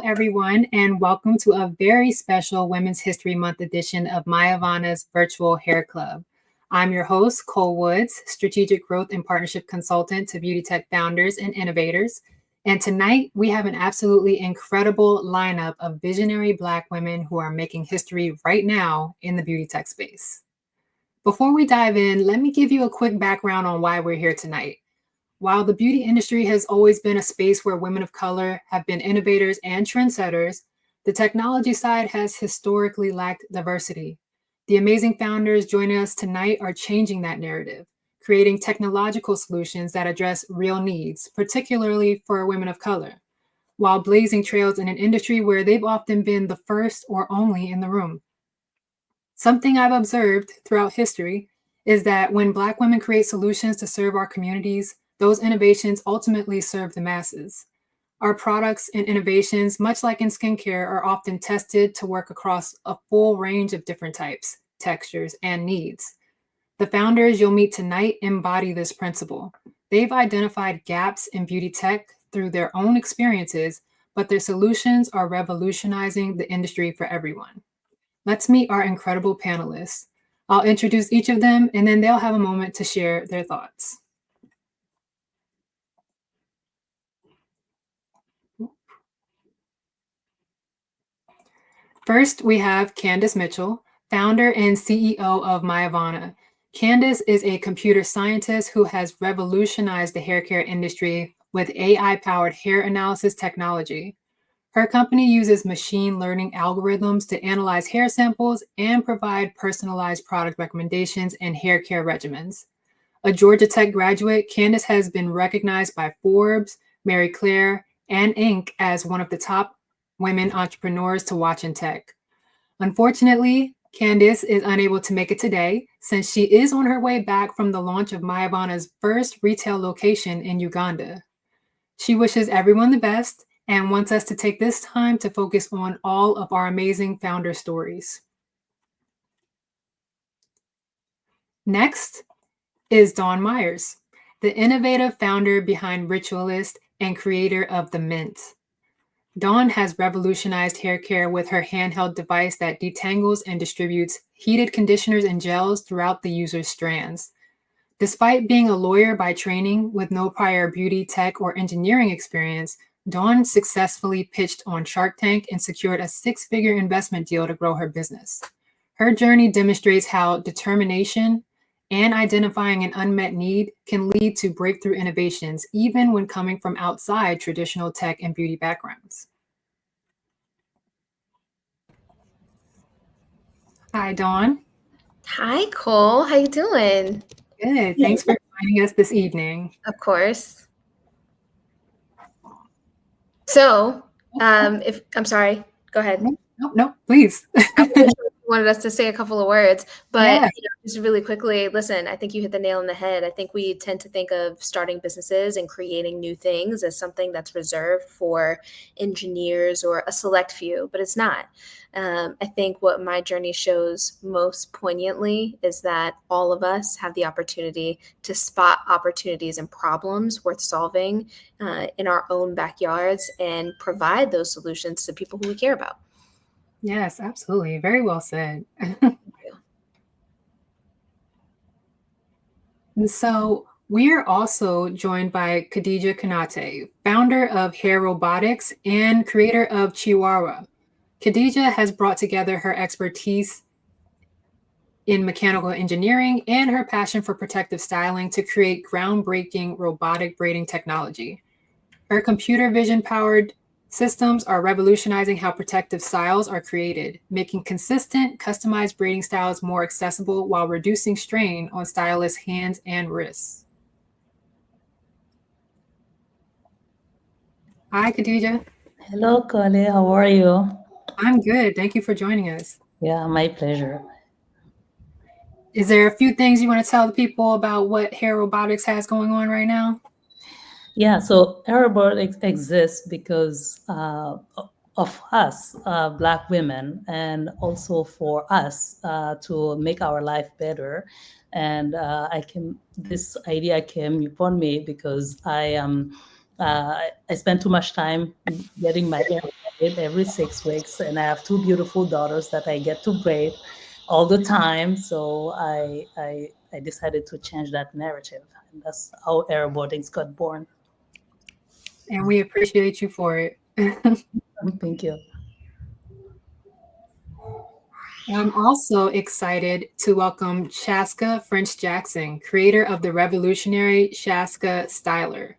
everyone, and welcome to a very special Women's History Month edition of Myavana's Virtual Hair Club. I'm your host, Cole Woods, Strategic Growth and Partnership Consultant to beauty tech founders and innovators. And tonight, we have an absolutely incredible lineup of visionary Black women who are making history right now in the beauty tech space. Before we dive in, let me give you a quick background on why we're here tonight. While the beauty industry has always been a space where women of color have been innovators and trendsetters, the technology side has historically lacked diversity. The amazing founders joining us tonight are changing that narrative, creating technological solutions that address real needs, particularly for women of color, while blazing trails in an industry where they've often been the first or only in the room. Something I've observed throughout history is that when Black women create solutions to serve our communities, those innovations ultimately serve the masses. Our products and innovations, much like in skincare, are often tested to work across a full range of different types, textures, and needs. The founders you'll meet tonight embody this principle. They've identified gaps in beauty tech through their own experiences, but their solutions are revolutionizing the industry for everyone. Let's meet our incredible panelists. I'll introduce each of them, and then they'll have a moment to share their thoughts. First, we have Candace Mitchell, founder and CEO of Myavana. Candace is a computer scientist who has revolutionized the hair care industry with AI-powered hair analysis technology. Her company uses machine learning algorithms to analyze hair samples and provide personalized product recommendations and hair care regimens. A Georgia Tech graduate, Candace has been recognized by Forbes, Marie Claire, and Inc. as one of the top women entrepreneurs to watch in tech. Unfortunately, Candace is unable to make it today since she is on her way back from the launch of Myavana's first retail location in Uganda. She wishes everyone the best and wants us to take this time to focus on all of our amazing founder stories. Next is Dawn Myers, the innovative founder behind Ritualist and creator of The Mint. Dawn has revolutionized hair care with her handheld device that detangles and distributes heated conditioners and gels throughout the user's strands. Despite being a lawyer by training with no prior beauty, tech, or engineering experience, Dawn successfully pitched on Shark Tank and secured a six-figure investment deal to grow her business. Her journey demonstrates how determination and identifying an unmet need can lead to breakthrough innovations, even when coming from outside traditional tech and beauty backgrounds. Hi, Dawn. Hi, Cole. How you doing? Good. Thanks for joining us this evening. Of course. So, I'm sorry. Go ahead. No, please. I wasn't sure if you wanted us to say a couple of words, but Yeah. just really quickly, listen, I think you hit the nail on the head. I think we tend to think of starting businesses and creating new things as something that's reserved for engineers or a select few, but it's not. I think what my journey shows most poignantly is that all of us have the opportunity to spot opportunities and problems worth solving in our own backyards and provide those solutions to people who we care about. Yes, absolutely. Very well said. And so we're also joined by Khadija Kanate, founder of Hair Robotics and creator of Chihuahua. Khadija has brought together her expertise in mechanical engineering and her passion for protective styling to create groundbreaking robotic braiding technology. Her computer vision powered systems are revolutionizing how protective styles are created, making consistent, customized braiding styles more accessible while reducing strain on stylists' hands and wrists. Hi, Khadija. Hello, Kale. How are you? I'm good. Thank you for joining us. Yeah, my pleasure. Is there a few things you want to tell the people about what Hair Robotics has going on right now? Yeah, so Hair Robotics exists because of us, Black women, and also for us to make our life better. And this idea came upon me because I am I spend too much time getting my hair braided every 6 weeks, and I have two beautiful daughters that I get to braid all the time. So I decided to change that narrative, and that's how aerobotics got born. And we appreciate you for it. Thank you. I'm also excited to welcome Shaska French Jackson, creator of the revolutionary Shaska Styler.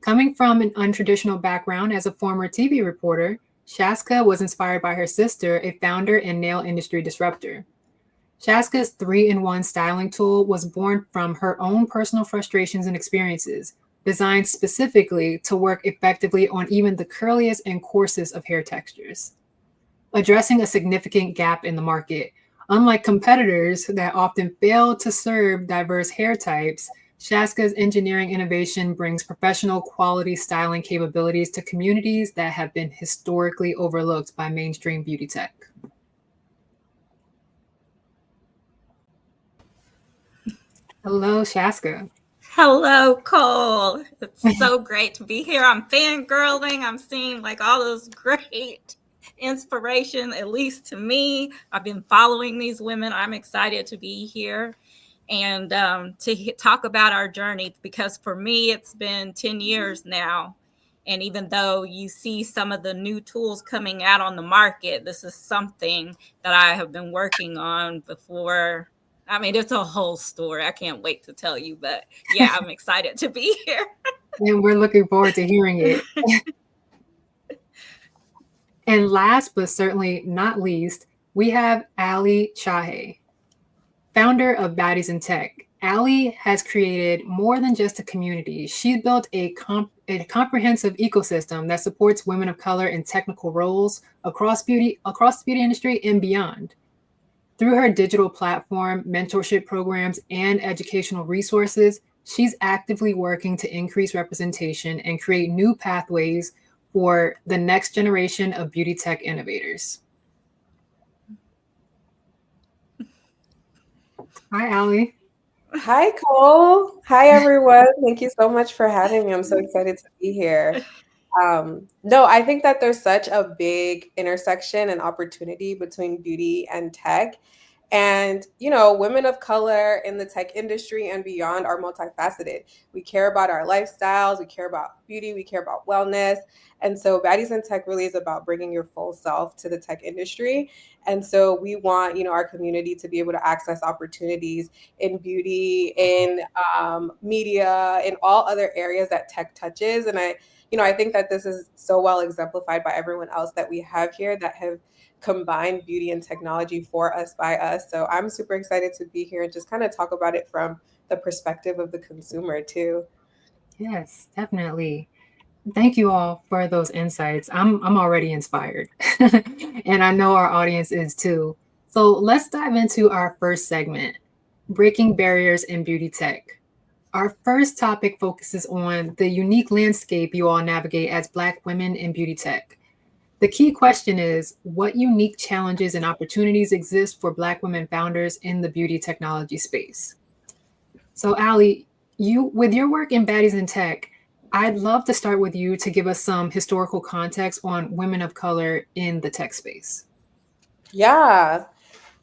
Coming from an untraditional background as a former TV reporter, Shaska was inspired by her sister, a founder and nail industry disruptor. Shaska's 3-in-1 styling tool was born from her own personal frustrations and experiences, designed specifically to work effectively on even the curliest and coarsest of hair textures, addressing a significant gap in the market. Unlike competitors that often fail to serve diverse hair types, Shaska's engineering innovation brings professional quality styling capabilities to communities that have been historically overlooked by mainstream beauty tech. Hello, Shaska. Hello, Cole. It's so great to be here. I'm fangirling. I'm seeing like all those great inspiration, at least to me. I've been following these women. I'm excited to be here and to talk about our journey, because for me, it's been 10 years now. And even though you see some of the new tools coming out on the market, this is something that I have been working on before. I mean, it's a whole story. I can't wait to tell you, but yeah, I'm excited to be here. And we're looking forward to hearing it. And last but certainly not least, we have Ali Chahe, founder of Baddies in Tech. Ali has created more than just a community. She built a comprehensive ecosystem that supports women of color in technical roles across the beauty industry and beyond. Through her digital platform, mentorship programs, and educational resources, she's actively working to increase representation and create new pathways for the next generation of beauty tech innovators. Hi, Ali. Hi, Cole. Hi, everyone. Thank you so much for having me. I'm so excited to be here. No, I think that there's such a big intersection and opportunity between beauty and tech. And, women of color in the tech industry and beyond are multifaceted. We care about our lifestyles, we care about beauty, we care about wellness. And so Baddies in Tech really is about bringing your full self to the tech industry. And so we want, our community to be able to access opportunities in beauty, in media, in all other areas that tech touches. And I think that this is so well exemplified by everyone else that we have here that have combine beauty and technology for us by us. So I'm super excited to be here and just kind of talk about it from the perspective of the consumer too. Yes, definitely. Thank you all for those insights. I'm already inspired. And I know our audience is too. So let's dive into our first segment, breaking barriers in beauty tech. Our first topic focuses on the unique landscape you all navigate as Black women in beauty tech. The key question is, what unique challenges and opportunities exist for Black women founders in the beauty technology space? So, Ali, with your work in Baddies in Tech, I'd love to start with you to give us some historical context on women of color in the tech space. Yeah.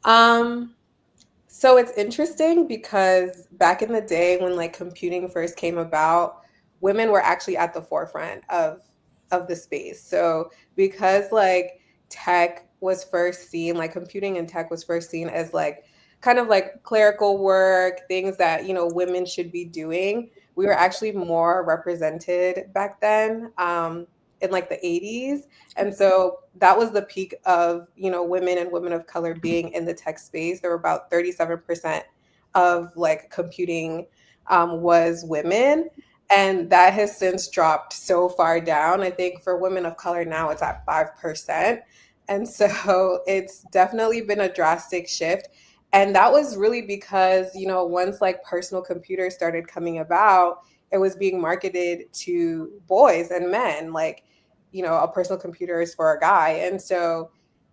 So it's interesting because back in the day when like computing first came about, women were actually at the forefront of the space. So because like tech was first seen, like computing and tech was first seen as like kind of like clerical work, things that, women should be doing, we were actually more represented back then. In like the 80s. And so that was the peak of, women and women of color being in the tech space. There were about 37% of like computing was women. And that has since dropped so far down. I think for women of color now it's at 5%. And so it's definitely been a drastic shift. And that was really because, once like personal computers started coming about, it was being marketed to boys and men. Like, a personal computer is for a guy. And so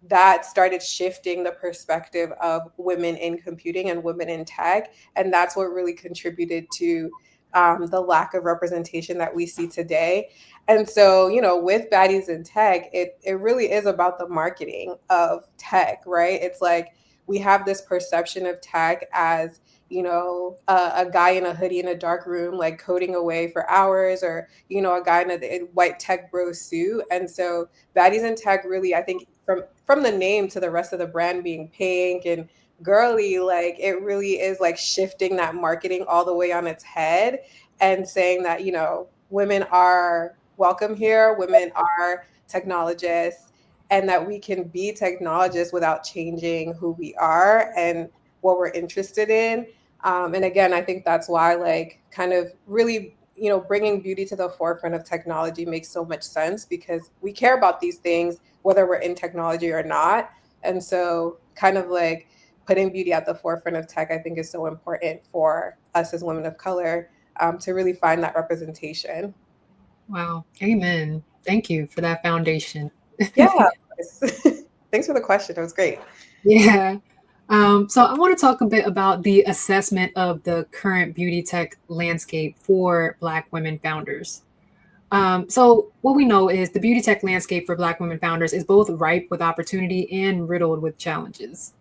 that started shifting the perspective of women in computing and women in tech. And that's what really contributed to the lack of representation that we see today. And so, with Baddies in Tech, it really is about the marketing of tech, right? It's like we have this perception of tech as, a guy in a hoodie in a dark room, like coding away for hours, or, a guy in a white tech bro suit. And so Baddies in Tech really, I think from the name to the rest of the brand being pink and girly, like it really is like shifting that marketing all the way on its head and saying that, women are welcome here, women are technologists, and that we can be technologists without changing who we are and what we're interested in. And again, I think that's why, like, kind of really, bringing beauty to the forefront of technology makes so much sense, because we care about these things whether we're in technology or not. And so kind of like putting beauty at the forefront of tech, I think, is so important for us as women of color, to really find that representation. Wow. Amen. Thank you for that foundation. Yeah. Thanks for the question. It was great. Yeah. So I want to talk a bit about the assessment of the current beauty tech landscape for Black women founders. So what we know is the beauty tech landscape for Black women founders is both ripe with opportunity and riddled with challenges.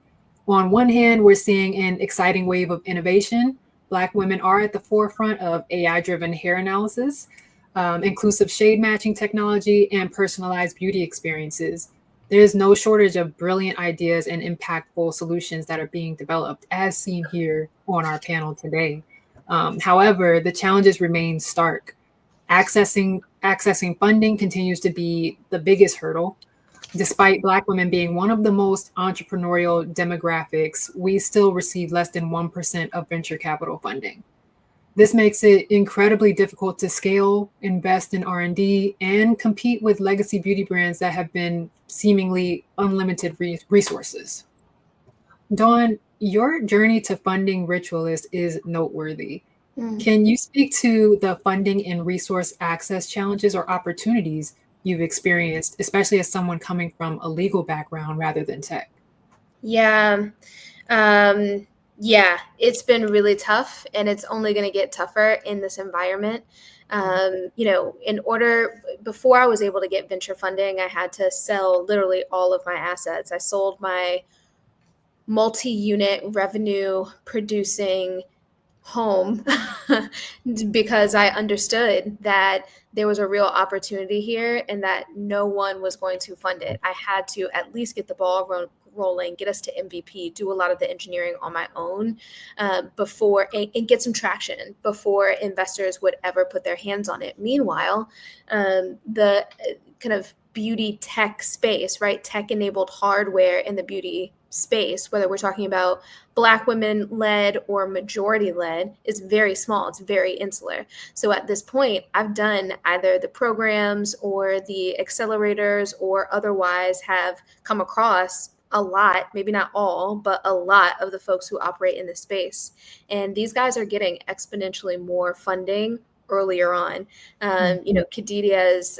On one hand, we're seeing an exciting wave of innovation. Black women are at the forefront of AI-driven hair analysis, inclusive shade matching technology, and personalized beauty experiences. There's no shortage of brilliant ideas and impactful solutions that are being developed, as seen here on our panel today. However, the challenges remain stark. Accessing funding continues to be the biggest hurdle. Despite Black women being one of the most entrepreneurial demographics, we still receive less than 1% of venture capital funding. This makes it incredibly difficult to scale, invest in R&D, and compete with legacy beauty brands that have been seemingly unlimited resources. Dawn, your journey to funding Ritualist is noteworthy. Can you speak to the funding and resource access challenges or opportunities you've experienced, especially as someone coming from a legal background rather than tech? Yeah. Yeah, it's been really tough, and it's only going to get tougher in this environment. Before I was able to get venture funding, I had to sell literally all of my assets. I sold my multi-unit revenue producing home because I understood that there was a real opportunity here and that no one was going to fund it. I had to at least get the ball rolling, get us to MVP, do a lot of the engineering on my own before and get some traction before investors would ever put their hands on it. Meanwhile, the kind of beauty tech space, right? Tech-enabled hardware in the beauty space, whether we're talking about Black women led or majority led, is very small. It's very insular. So at this point, I've done either the programs or the accelerators or otherwise have come across a lot, maybe not all, but a lot of the folks who operate in this space. And these guys are getting exponentially more funding earlier on. Khadidia's,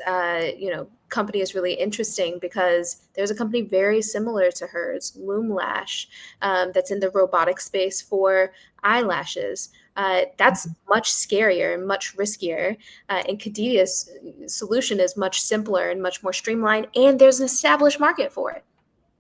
company is really interesting because there's a company very similar to hers, Loomlash, that's in the robotic space for eyelashes. That's much scarier and much riskier. And Khadidia's solution is much simpler and much more streamlined, and there's an established market for it.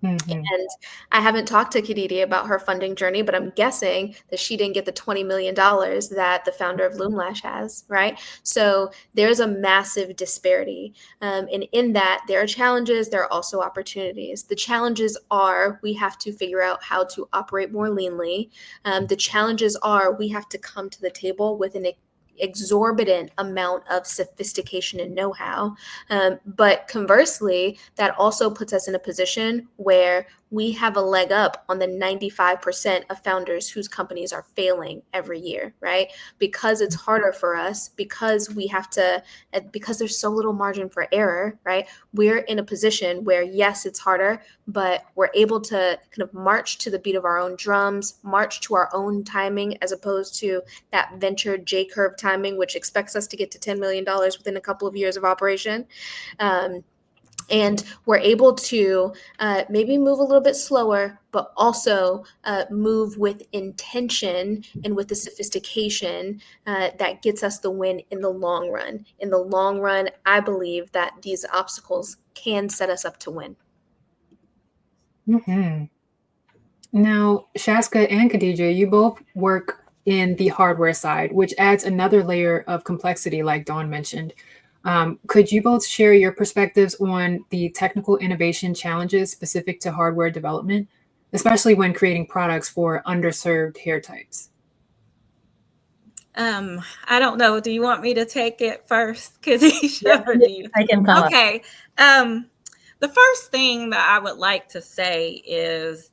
Mm-hmm. And I haven't talked to Khadidi about her funding journey, but I'm guessing that she didn't get the $20 million that the founder of Loomlash has, right? So there's a massive disparity. And in that, there are challenges, there are also opportunities. The challenges are we have to figure out how to operate more leanly. The challenges are we have to come to the table with an exorbitant amount of sophistication and know-how. But conversely, that also puts us in a position where we have a leg up on the 95% of founders whose companies are failing every year, right? Because it's harder for us, because there's so little margin for error, right? We're in a position where, yes, it's harder, but we're able to kind of march to the beat of our own drums, march to our own timing, as opposed to that venture J-curve timing, which expects us to get to $10 million within a couple of years of operation. And we're able to maybe move a little bit slower, but also move with intention and with the sophistication that gets us the win in the long run. In the long run, I believe that these obstacles can set us up to win. Mm-hmm. Now, Shaska and Khadija, you both work in the hardware side, which adds another layer of complexity, like Dawn mentioned. Could you both share your perspectives on the technical innovation challenges specific to hardware development, especially when creating products for underserved hair types? I don't know. Do you want me to take it first, Khadijah, Yes, or do you? I can come up. Okay. The first thing that I would like to say is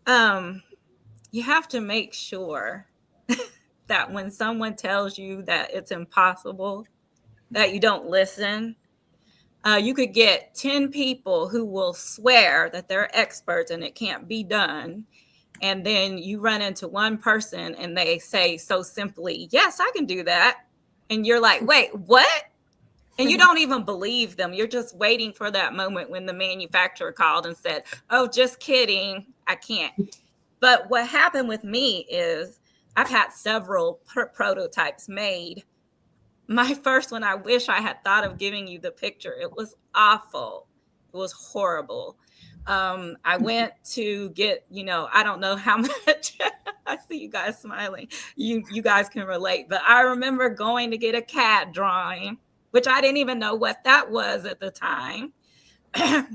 you have to make sure that when someone tells you that it's impossible, that you don't listen. You could get 10 people who will swear that they're experts and it can't be done. And then you run into one person and they say so simply, yes, I can do that. And you're like, wait, what? And you don't even believe them. You're just waiting for that moment when the manufacturer called and said, oh, just kidding, I can't. But what happened with me is I've had several prototypes made. My first one, I wish I had thought of giving you the picture. It was awful. It was horrible. I went to get, I don't know how much. I see you guys smiling. You guys can relate. But I remember going to get a CAD drawing, which I didn't even know what that was at the time,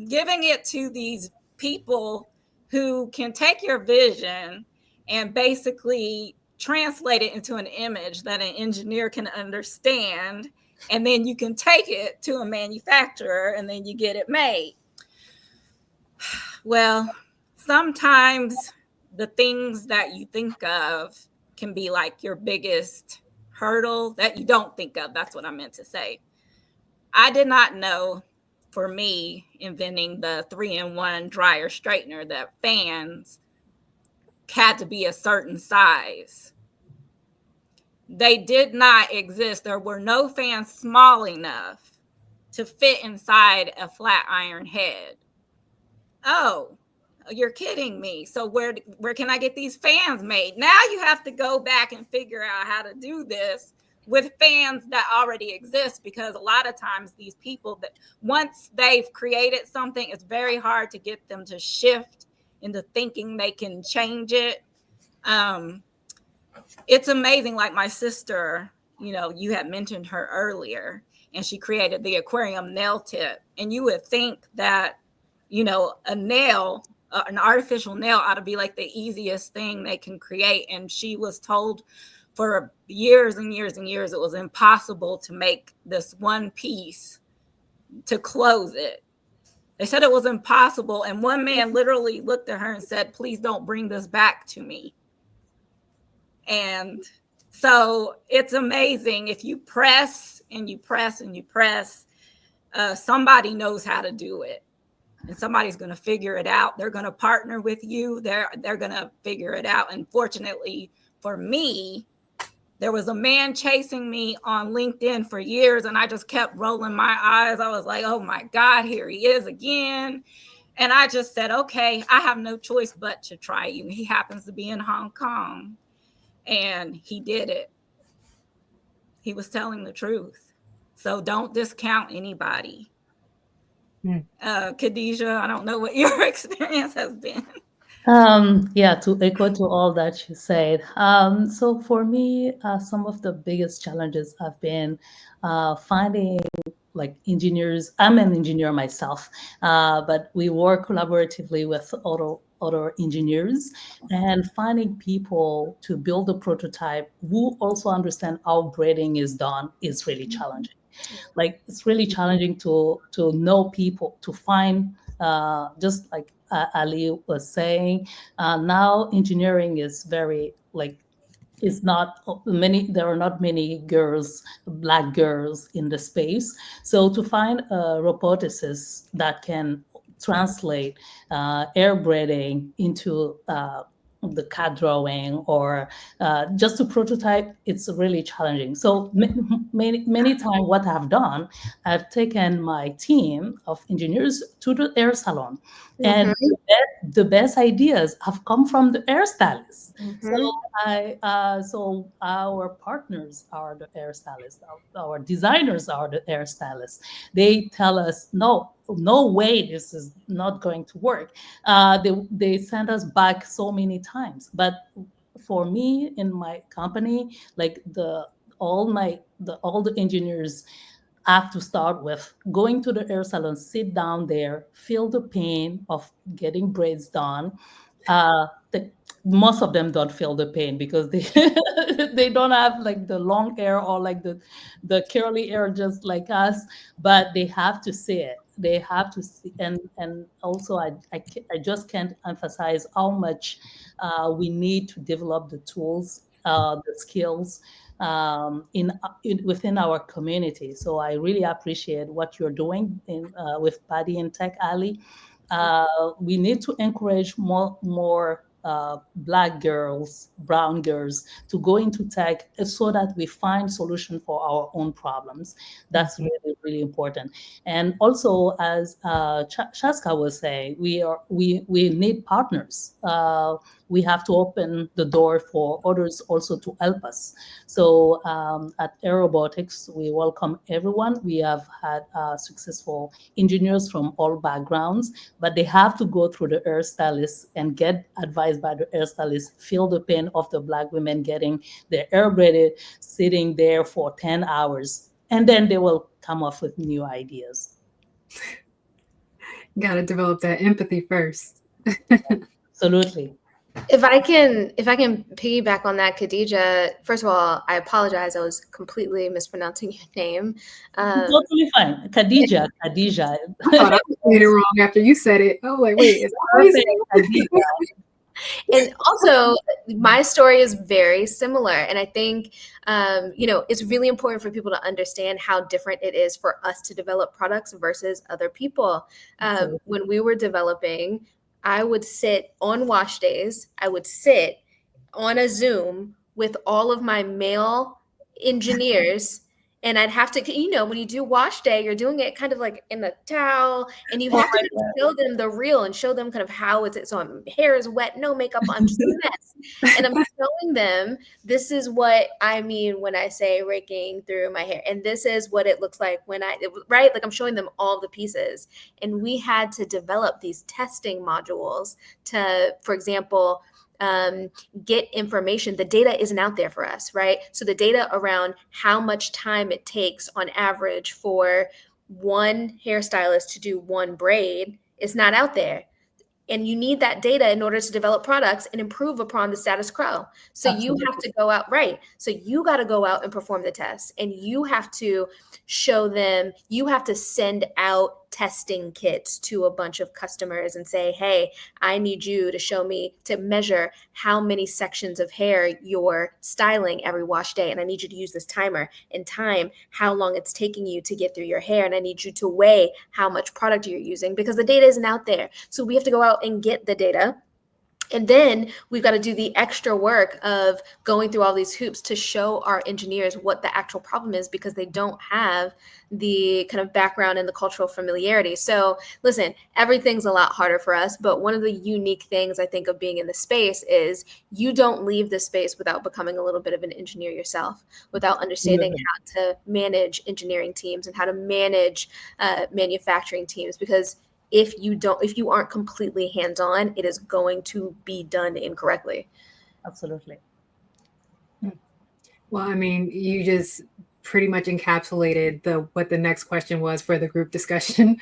giving it to these people who can take your vision and basically translate it into an image that an engineer can understand, and then you can take it to a manufacturer and then you get it made. Well, sometimes the things that you think of can be like your biggest hurdle that you don't think of. That's what I meant to say. I did not know, for me, inventing the 3-in-1 dryer straightener, that fans had to be a certain size. They did not exist. There were no fans small enough to fit inside a flat iron head. Oh, you're kidding me. So where can I get these fans made? Now you have to go back and figure out how to do this with fans that already exist, because a lot of times these people, that once they've created something, it's very hard to get them to shift into thinking they can change it. It's amazing. Like my sister, you had mentioned her earlier, and she created the aquarium nail tip. And you would think that, a nail, an artificial nail ought to be like the easiest thing they can create. And she was told for years and years and years it was impossible to make this one piece to close it. They said it was impossible. And one man literally looked at her and said, please don't bring this back to me. And so it's amazing. If you press and you press and you press, somebody knows how to do it. And somebody's going to figure it out. They're going to partner with you. They're going to figure it out. And fortunately for me, there was a man chasing me on LinkedIn for years, and I just kept rolling my eyes. I was like, oh my God, here he is again. And I just said, okay, I have no choice but to try you. He happens to be in Hong Kong, and he did it. He was telling the truth. So don't discount anybody. Khadijah, I don't know what your experience has been. Yeah, to echo to all that you said. So for me, some of the biggest challenges have been finding like engineers. I'm an engineer myself, but we work collaboratively with other engineers, and finding people to build a prototype who also understand how braiding is done is really challenging. Like it's really challenging to know people, to find just like Ali was saying, now engineering is very like, it's not many, there are not many girls, black girls in the space. So to find a roboticist that can translate air braiding into the CAD drawing or just to prototype, it's really challenging. So many times what I've done, I've taken my team of engineers to the hair salon, and the best ideas have come from the hairstylists. So our partners are the hairstylists, our designers are the hairstylists. They tell us, no way, this is not going to work. They send us back so many times. But for me in my company, like all the engineers have to start with going to the hair salon, sit down there, feel the pain of getting braids done. Most of them don't feel the pain because they they don't have like the long hair or like the curly hair just like us, but they have to see it. They have to see, and also I just can't emphasize how much we need to develop the tools, the skills within our community. So I really appreciate what you're doing with Paddy and Tech Alley. We need to encourage more Black girls, brown girls to go into tech so that we find solution for our own problems. That's really, really important. And also, as Shaska was saying, we need partners. We have to open the door for others also to help us. So at Aerobotics, we welcome everyone. We have had successful engineers from all backgrounds, but they have to go through the hairstylist and get advice by the hairstylist, feel the pain of the Black women getting their hair braided, sitting there for 10 hours, and then they will come up with new ideas. Got to develop that empathy first. Absolutely. If I can piggyback on that, Khadija, first of all, I apologize. I was completely mispronouncing your name. Totally fine. Khadija. I thought I was saying it wrong after you said it. Oh, like, wait, is Khadija. And also, my story is very similar. And I think, it's really important for people to understand how different it is for us to develop products versus other people. When we were developing, I would sit on wash days. I would sit on a Zoom with all of my male engineers. And I'd have to, when you do wash day, you're doing it kind of like in the towel, and you have to kind of show them the reel and show them kind of how it's. So my hair is wet, no makeup, I'm just a mess. And I'm showing them, this is what I mean when I say raking through my hair. And this is what it looks like right? Like I'm showing them all the pieces. And we had to develop these testing modules to, for example, get information. The data isn't out there for us, right? So the data around how much time it takes on average for one hairstylist to do one braid is not out there. And you need that data in order to develop products and improve upon the status quo. So Absolutely. You have to go out, right? So you got to go out and perform the tests, and you have to show them, you have to send out testing kits to a bunch of customers and say, hey, I need you to show me, to measure how many sections of hair you're styling every wash day. And I need you to use this timer and time how long it's taking you to get through your hair. And I need you to weigh how much product you're using, because the data isn't out there. So we have to go out and get the data. And then we've got to do the extra work of going through all these hoops to show our engineers what the actual problem is, because they don't have the kind of background and the cultural familiarity. So listen, everything's a lot harder for us. But one of the unique things I think of being in the space is you don't leave the space without becoming a little bit of an engineer yourself, without understanding how to manage engineering teams and how to manage manufacturing teams, because if you aren't completely hands-on, it is going to be done incorrectly. Absolutely. Well, I mean, you just pretty much encapsulated what the next question was for the group discussion,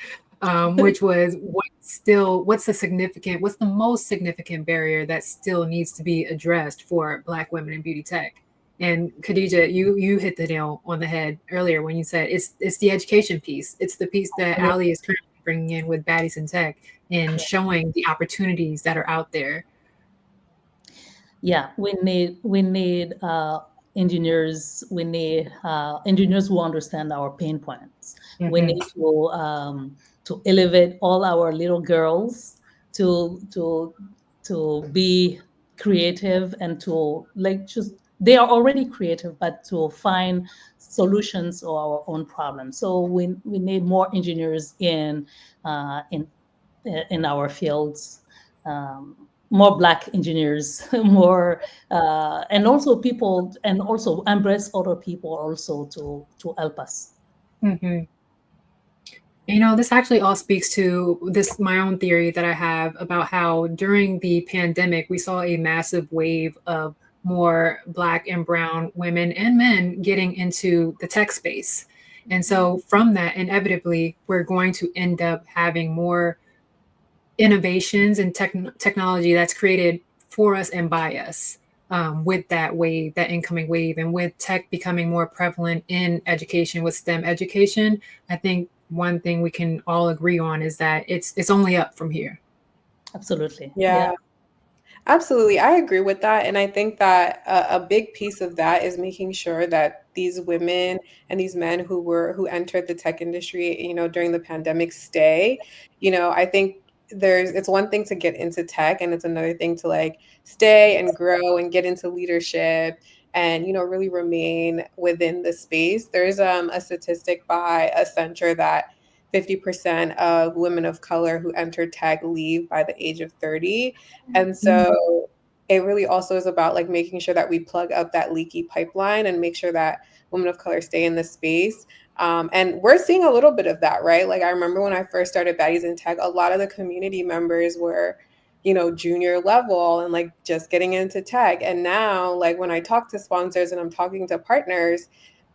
which was what's the most significant barrier that still needs to be addressed for Black women in beauty tech? And Khadija, you hit the nail on the head earlier when you said it's the education piece. It's the piece that Ali is currently bringing in with Baddies in Tech and showing the opportunities that are out there. Yeah, we need engineers. We need engineers who understand our pain points. Mm-hmm. We need to elevate all our little girls to be creative and to they are already creative, but to find solutions to our own problems. So we need more engineers in our fields, more Black engineers, more and also people, and also embrace other people also to help us. Mm-hmm. This actually all speaks to my own theory that I have about how during the pandemic, we saw a massive wave of more Black and brown women and men getting into the tech space. And so from that, inevitably, we're going to end up having more innovations and technology that's created for us and by us, with that wave, that incoming wave, and with tech becoming more prevalent in education with STEM education. I think one thing we can all agree on is that it's only up from here. Absolutely. Yeah. Absolutely. I agree with that. And I think that a big piece of that is making sure that these women and these men who entered the tech industry, during the pandemic stay. I think it's one thing to get into tech, and it's another thing to like stay and grow and get into leadership and, really remain within the space. There's a statistic by Accenture that 50% of women of color who enter tech leave by the age of 30. And so it really also is about like making sure that we plug up that leaky pipeline and make sure that women of color stay in the space. And we're seeing a little bit of that, right? Like I remember when I first started Baddies in Tech, a lot of the community members were, junior level and like just getting into tech. And now, like when I talk to sponsors and I'm talking to partners,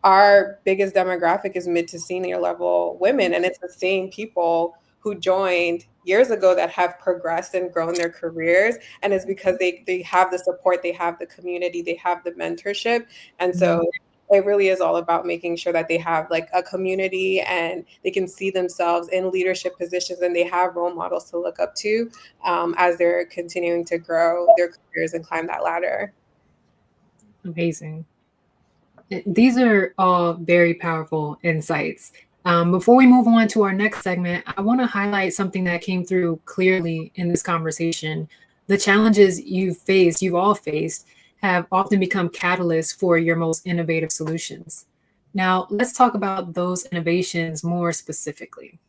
our biggest demographic is mid to senior level women. And it's the same people who joined years ago that have progressed and grown their careers. And it's because they have the support, they have the community, they have the mentorship. And so it really is all about making sure that they have like a community and they can see themselves in leadership positions and they have role models to look up to, as they're continuing to grow their careers and climb that ladder. Amazing. These are all very powerful insights. Before we move on to our next segment, I want to highlight something that came through clearly in this conversation. The challenges you've all faced, have often become catalysts for your most innovative solutions. Now, let's talk about those innovations more specifically.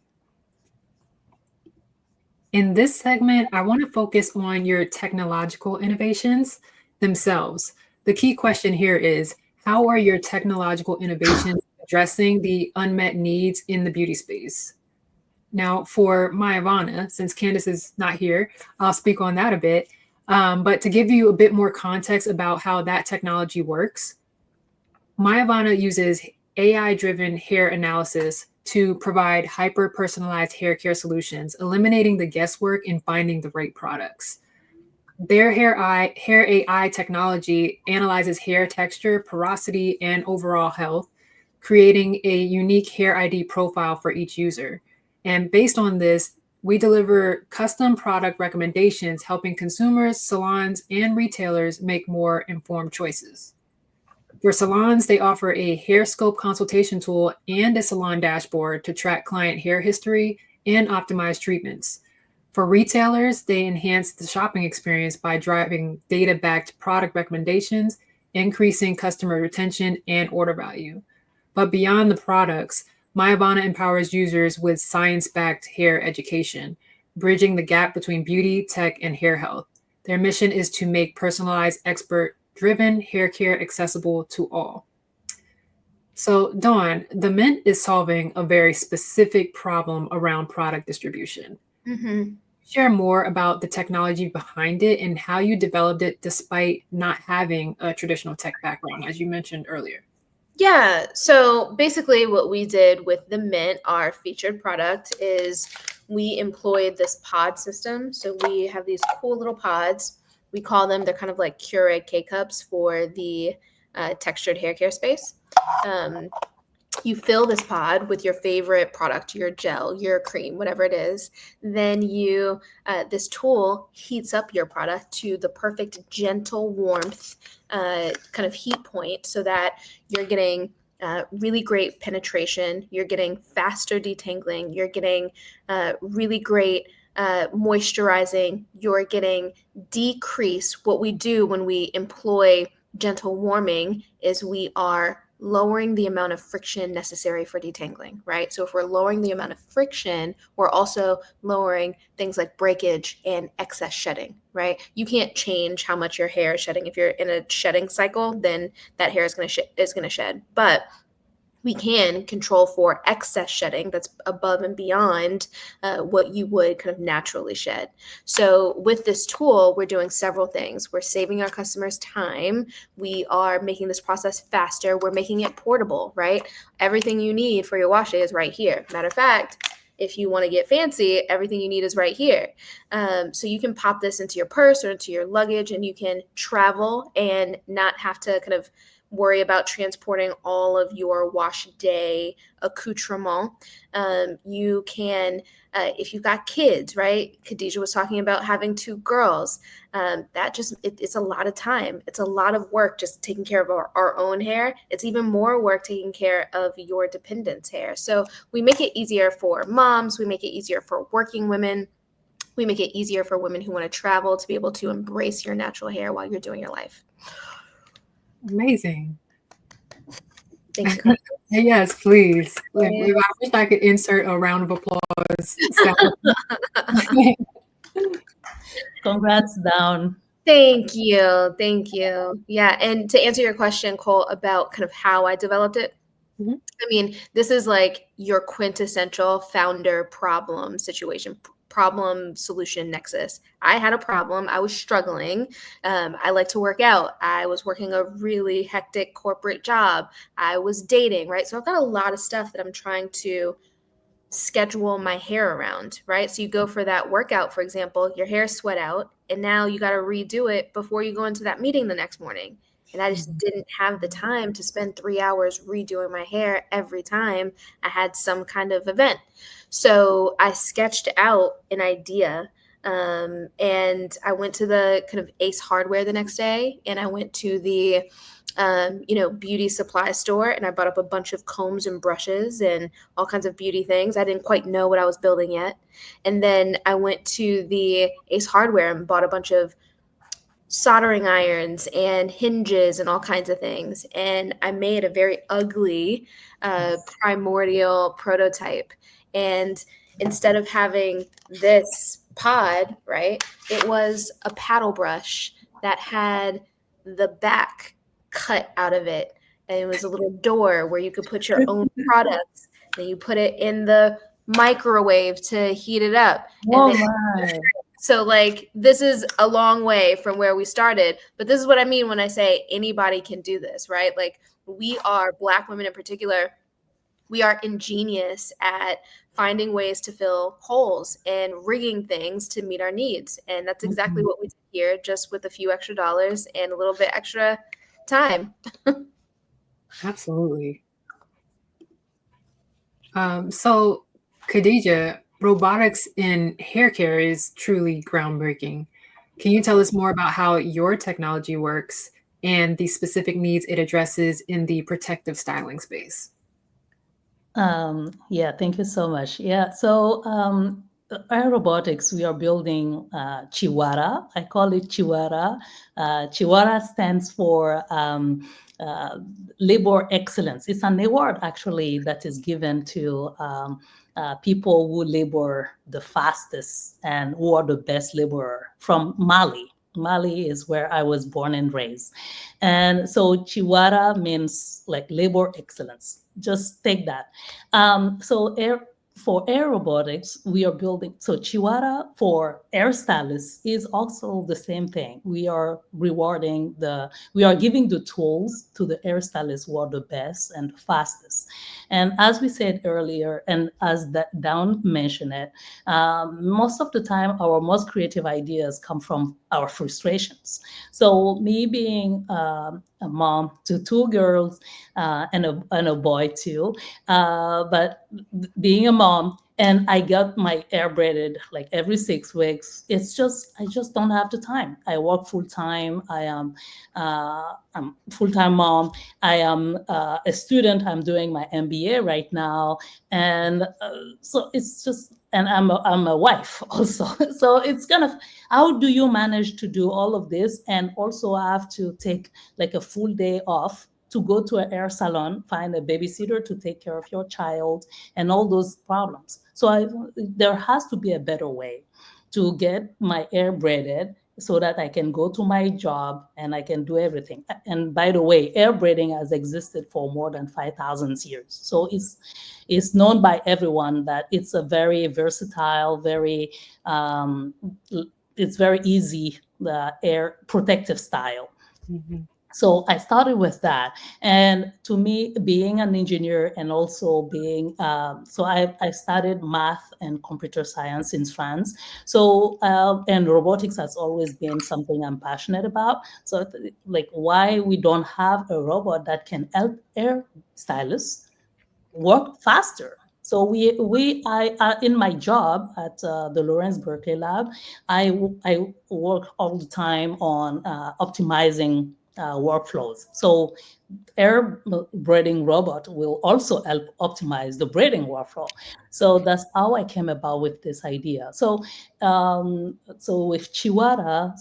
In this segment, I want to focus on your technological innovations themselves. The key question here is, how are your technological innovations addressing the unmet needs in the beauty space? Now, for Myavana, since Candace is not here, I'll speak on that a bit. But to give you a bit more context about how that technology works, Myavana uses AI-driven hair analysis to provide hyper-personalized hair care solutions, eliminating the guesswork in finding the right products. Their hair AI technology analyzes hair texture, porosity, and overall health, creating a unique hair ID profile for each user. And based on this, we deliver custom product recommendations, helping consumers, salons, and retailers make more informed choices. For salons, they offer a hair scope consultation tool and a salon dashboard to track client hair history and optimize treatments. For retailers, they enhance the shopping experience by driving data-backed product recommendations, increasing customer retention and order value. But beyond the products, Myavana empowers users with science-backed hair education, bridging the gap between beauty, tech, and hair health. Their mission is to make personalized, expert-driven hair care accessible to all. So, Dawn, the Mint is solving a very specific problem around product distribution. Share more about the technology behind it and how you developed it despite not having a traditional tech background, as you mentioned earlier. Yeah. So basically, what we did with the Mint, our featured product, is we employed this pod system. So we have these cool little pods. We call them, they're kind of like Keurig K-cups for the textured hair care space. You fill this pod with your favorite product, your gel, your cream, whatever it is. Then this tool heats up your product to the perfect gentle warmth kind of heat point so that you're getting really great penetration. You're getting faster detangling. You're getting really great moisturizing, you're getting decrease. What we do when we employ gentle warming is we are lowering the amount of friction necessary for detangling, right? So if we're lowering the amount of friction, we're also lowering things like breakage and excess shedding, right? You can't change how much your hair is shedding. If you're in a shedding cycle, then that hair is going to shed. But we can control for excess shedding that's above and beyond what you would kind of naturally shed. So with this tool, we're doing several things. We're saving our customers time. We are making this process faster. We're making it portable, right? Everything you need for your wash day is right here. Matter of fact, if you want to get fancy, everything you need is right here. So you can pop this into your purse or into your luggage, and you can travel and not have to kind of worry about transporting all of your wash day accoutrement. You can, if you've got kids, right? Khadijah was talking about having 2 girls. It's a lot of time. It's a lot of work just taking care of our own hair. It's even more work taking care of your dependents' hair. So we make it easier for moms. We make it easier for working women. We make it easier for women who want to travel to be able to embrace your natural hair while you're doing your life. Amazing. Thank you. Yes, please. I wish I could insert a round of applause. Congrats, Down. Thank you. Thank you. Yeah. And to answer your question, Cole, about kind of how I developed it, Mhm. I mean, this is like your quintessential founder problem situation, problem solution nexus. I had a problem. I was struggling. I like to work out. I was working a really hectic corporate job. I was dating, right? So I've got a lot of stuff that I'm trying to schedule my hair around, right? So you go for that workout, for example, your hair sweat out, and now you got to redo it before you go into that meeting the next morning. And I just didn't have the time to spend 3 hours redoing my hair every time I had some kind of event. So I sketched out an idea, and I went to the kind of Ace Hardware the next day, and I went to the beauty supply store, and I bought up a bunch of combs and brushes and all kinds of beauty things. I didn't quite know what I was building yet. And then I went to the Ace Hardware and bought a bunch of soldering irons and hinges and all kinds of things. And I made a very ugly primordial prototype. And instead of having this pod, right, it was a paddle brush that had the back cut out of it. And it was a little door where you could put your own products. Then you put it in the microwave to heat it up. Oh and then my. So like this is a long way from where we started, but this is what I mean when I say anybody can do this, right? Like we are Black women in particular, we are ingenious at finding ways to fill holes and rigging things to meet our needs. And that's exactly what we did here, just with a few extra dollars and a little bit extra time. Absolutely. So, Khadijah, robotics in hair care is truly groundbreaking. Can you tell us more about how your technology works and the specific needs it addresses in the protective styling space? Yeah, thank you so much. Yeah, so our robotics, we are building Chiwara. I call it Chiwara. Chiwara stands for labor excellence. It's an award actually that is given to people who labor the fastest and who are the best laborer from Mali. Mali is where I was born and raised. And so Chiwara means like labor excellence. Just take that. For air robotics, we are building. So Chiwara for air stylists is also the same thing. We are we are giving the tools to the air stylists who are the best and the fastest. And as we said earlier, and as Dawn mentioned it, most of the time, our most creative ideas come from our frustrations. So me being a mom to 2 girls and a boy too, but being a mom, and I got my hair braided like every 6 weeks. I just don't have the time. I work full time. I'm full time mom. I am a student. I'm doing my MBA right now, and so it's just, and I'm a wife also. So it's kind of, how do you manage to do all of this and also have to take like a full day off to go to a hair salon, find a babysitter to take care of your child, and all those problems. So there has to be a better way to get my hair braided so that I can go to my job and I can do everything. And by the way, hair braiding has existed for more than 5,000 years. So it's known by everyone that it's a very versatile, it's very easy, the hair protective style. Mm-hmm. So I started with that. And to me, being an engineer and also being, I studied math and computer science in France. So, and robotics has always been something I'm passionate about. So like, why we don't have a robot that can help hair stylists work faster? So I in my job at the Lawrence Berkeley Lab, I work all the time on optimizing workflows. So air braiding robot will also help optimize the braiding workflow. So that's how I came about with this idea. So with Chiwara,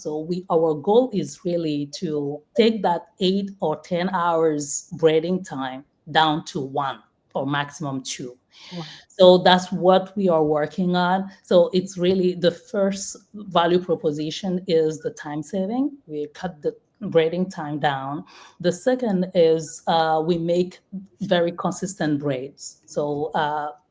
our goal is really to take that 8 or 10 hours braiding time down to 1 or maximum 2. Wow. So that's what we are working on. So it's really, the first value proposition is the time saving. We cut the braiding time down. The second is we make very consistent braids. So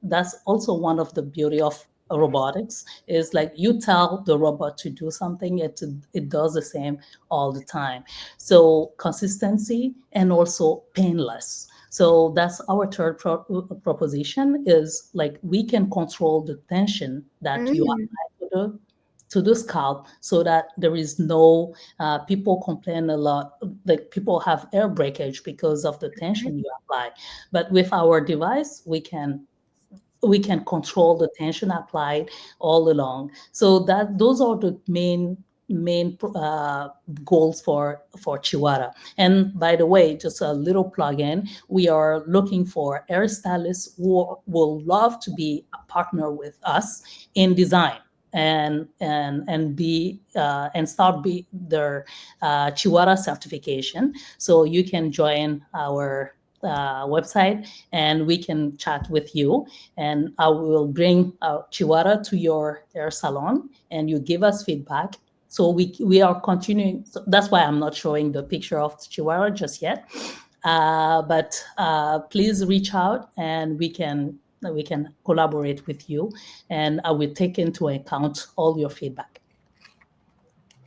that's also one of the beauty of robotics, is like you tell the robot to do something, it does the same all the time. So consistency and also painless. So that's our third proposition, is like we can control the tension that you apply to the scalp, so that there is no, people complain a lot, like people have hair breakage because of the tension you apply. But with our device, we can control the tension applied all along. So that those are the main goals for Chiwara. And by the way, just a little plug-in, we are looking for hairstylists who will love to be a partner with us in design and be and start be their Chiwara certification. So you can join our website and we can chat with you, and I will bring Chiwara to your hair salon and you give us feedback. So we are continuing. So that's why I'm not showing the picture of Chiwara just yet. But please reach out and we can collaborate with you, and I will take into account all your feedback.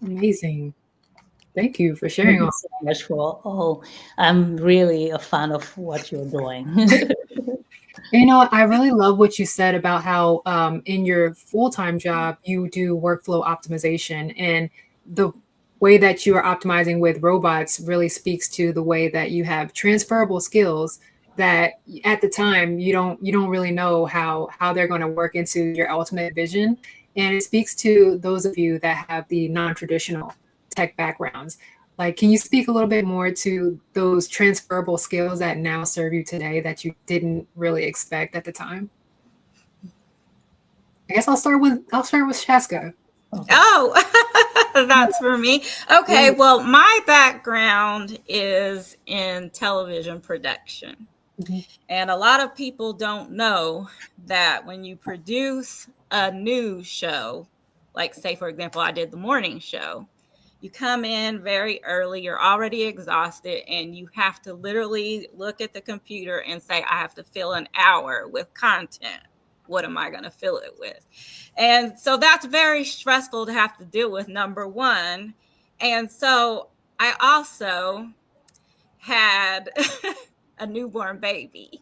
Amazing. Thank you for Thank sharing you all. so much for all. I'm really a fan of what you're doing. I really love what you said about how in your full-time job, you do workflow optimization, and the way that you are optimizing with robots really speaks to the way that you have transferable skills that at the time you don't really know how they're going to work into your ultimate vision. And it speaks to those of you that have the non-traditional tech backgrounds. Like, can you speak a little bit more to those transferable skills that now serve you today that you didn't really expect at the time? I guess I'll start with Shaska. Oh, that's for me. Okay, well, my background is in television production. Mm-hmm. And a lot of people don't know that when you produce a news show, like say, for example, I did the morning show, you come in very early, you're already exhausted, and you have to literally look at the computer and say, I have to fill an hour with content. What am I going to fill it with? And so that's very stressful to have to deal with, number one. And so I also had a newborn baby.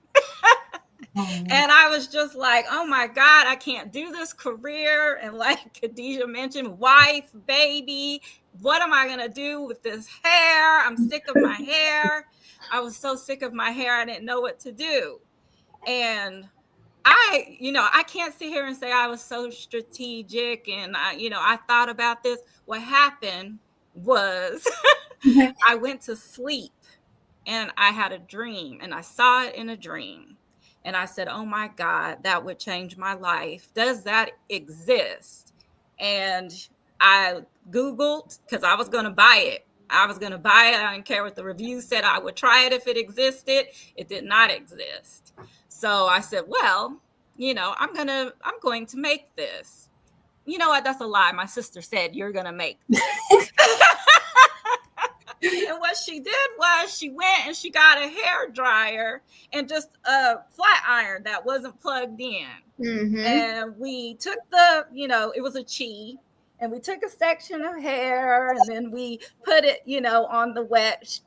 And I was just like, oh my God, I can't do this career. And like Khadijah mentioned, wife, baby, what am I going to do with this hair? I'm sick of my hair. I was so sick of my hair, I didn't know what to do. And I can't sit here and say I was so strategic and I thought about this. What happened was I went to sleep and I had a dream, and I saw it in a dream. And I said, oh my God, that would change my life. Does that exist? And I Googled, because I was going to buy it. I was going to buy it. I didn't care what the review said. I would try it if it existed. It did not exist. So I said, well, I'm going to make this. You know what? That's a lie. My sister said, you're going to make this. And what she did was she went and she got a hair dryer and just a flat iron that wasn't plugged in. Mm-hmm. And we took it was a chi, and we took a section of hair and then we put it, on the wet,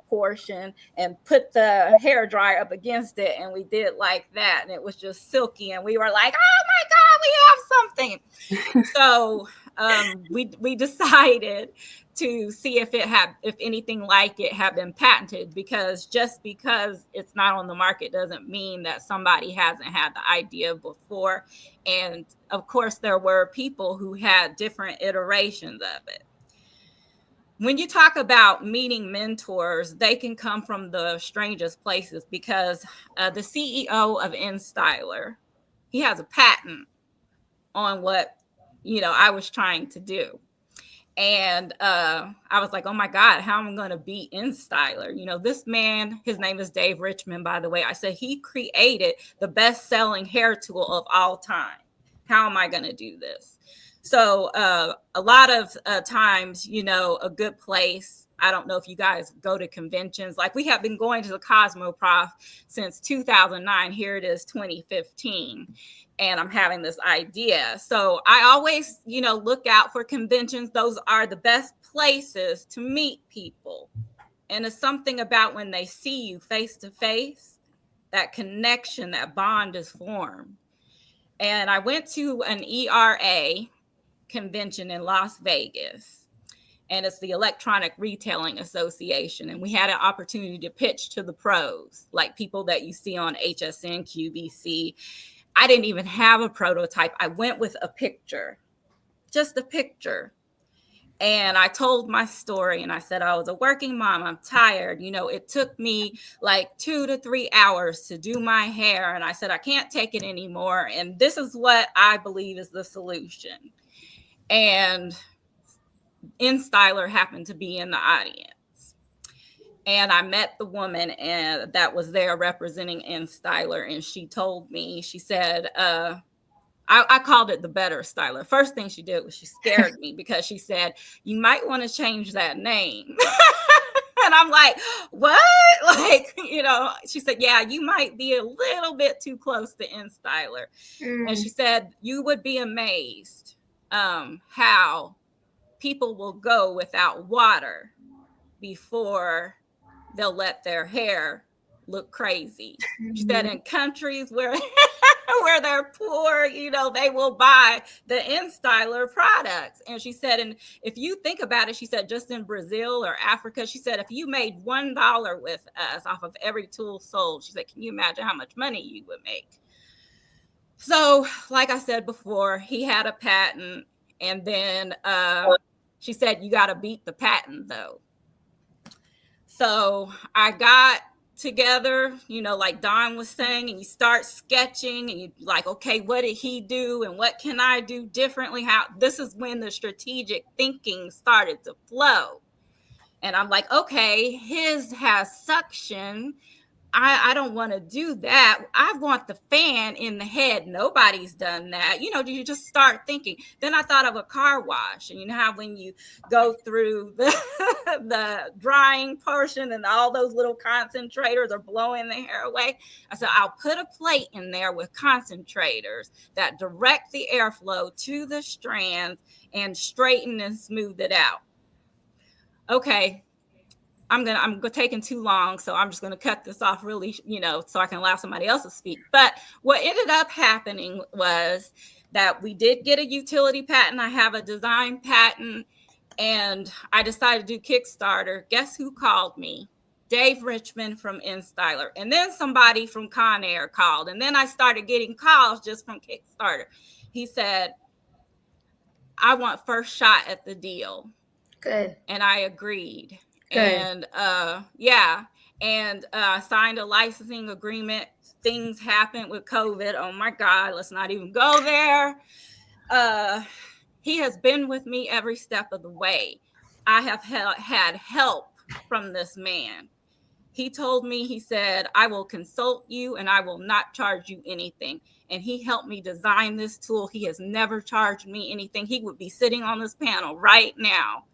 portion and put the hair dryer up against it. And we did like that. And it was just silky. And we were like, oh my God, we have something. So we decided to see if anything like it had been patented, because just because it's not on the market doesn't mean that somebody hasn't had the idea before. And of course, there were people who had different iterations of it. When you talk about meeting mentors, they can come from the strangest places, because the CEO of InStyler, he has a patent on what, I was trying to do. And I was like, oh my God, how am I going to beat InStyler? This man, his name is Dave Richmond, by the way. I said, he created the best-selling hair tool of all time. How am I going to do this? So a lot of times, a good place. I don't know if you guys go to conventions. Like, we have been going to the Cosmoprof since 2009. Here it is, 2015. And I'm having this idea. So I always, look out for conventions. Those are the best places to meet people. And it's something about when they see you face to face, that connection, that bond is formed. And I went to an ERA convention in Las Vegas, and it's the Electronic Retailing Association. And we had an opportunity to pitch to the pros, like people that you see on HSN, QVC. I didn't even have a prototype. I went with a picture, just a picture. And I told my story, and I said, I was a working mom. I'm tired. It took me like 2 to 3 hours to do my hair. And I said, I can't take it anymore. And this is what I believe is the solution. And InStyler happened to be in the audience. And I met the woman that was there representing InStyler. And she told me, she said, I called it the Better Styler. First thing she did was she scared me, because she said, you might want to change that name. And I'm like, what? Like, she said, yeah, you might be a little bit too close to InStyler. And she said, you would be amazed how people will go without water before they'll let their hair look crazy. She said in countries where they're poor, they will buy the InStyler products. And she said, and if you think about it, she said, just in Brazil or Africa, she said, if you made $1 with us off of every tool sold, she said, can you imagine how much money you would make? So, like I said before, he had a patent. And then she said, you got to beat the patent, though. So I got together, like Dawn was saying, and you start sketching, and you like, okay, what did he do? And what can I do differently? This is when the strategic thinking started to flow. And I'm like, okay, his has suction. I don't want to do that. I want the fan in the head. Nobody's done that. You just start thinking. Then I thought of a car wash. And you know how when you go through the drying portion and all those little concentrators are blowing the hair away? I said, I'll put a plate in there with concentrators that direct the airflow to the strands and straighten and smooth it out. Okay. I'm taking too long, so I'm just gonna cut this off really, so I can allow somebody else to speak. But what ended up happening was that we did get a utility patent. I have a design patent, and I decided to do Kickstarter. Guess who called me? Dave Richmond from InStyler, and then somebody from Conair called, and then I started getting calls just from Kickstarter. He said, I want first shot at the deal. Good. And I agreed. Good. And signed a licensing agreement. Things happened with COVID. Oh my God, let's not even go there. He has been with me every step of the way. I have had help from this man. He told me, he said, I will consult you and I will not charge you anything. And he helped me design this tool. He has never charged me anything. He would be sitting on this panel right now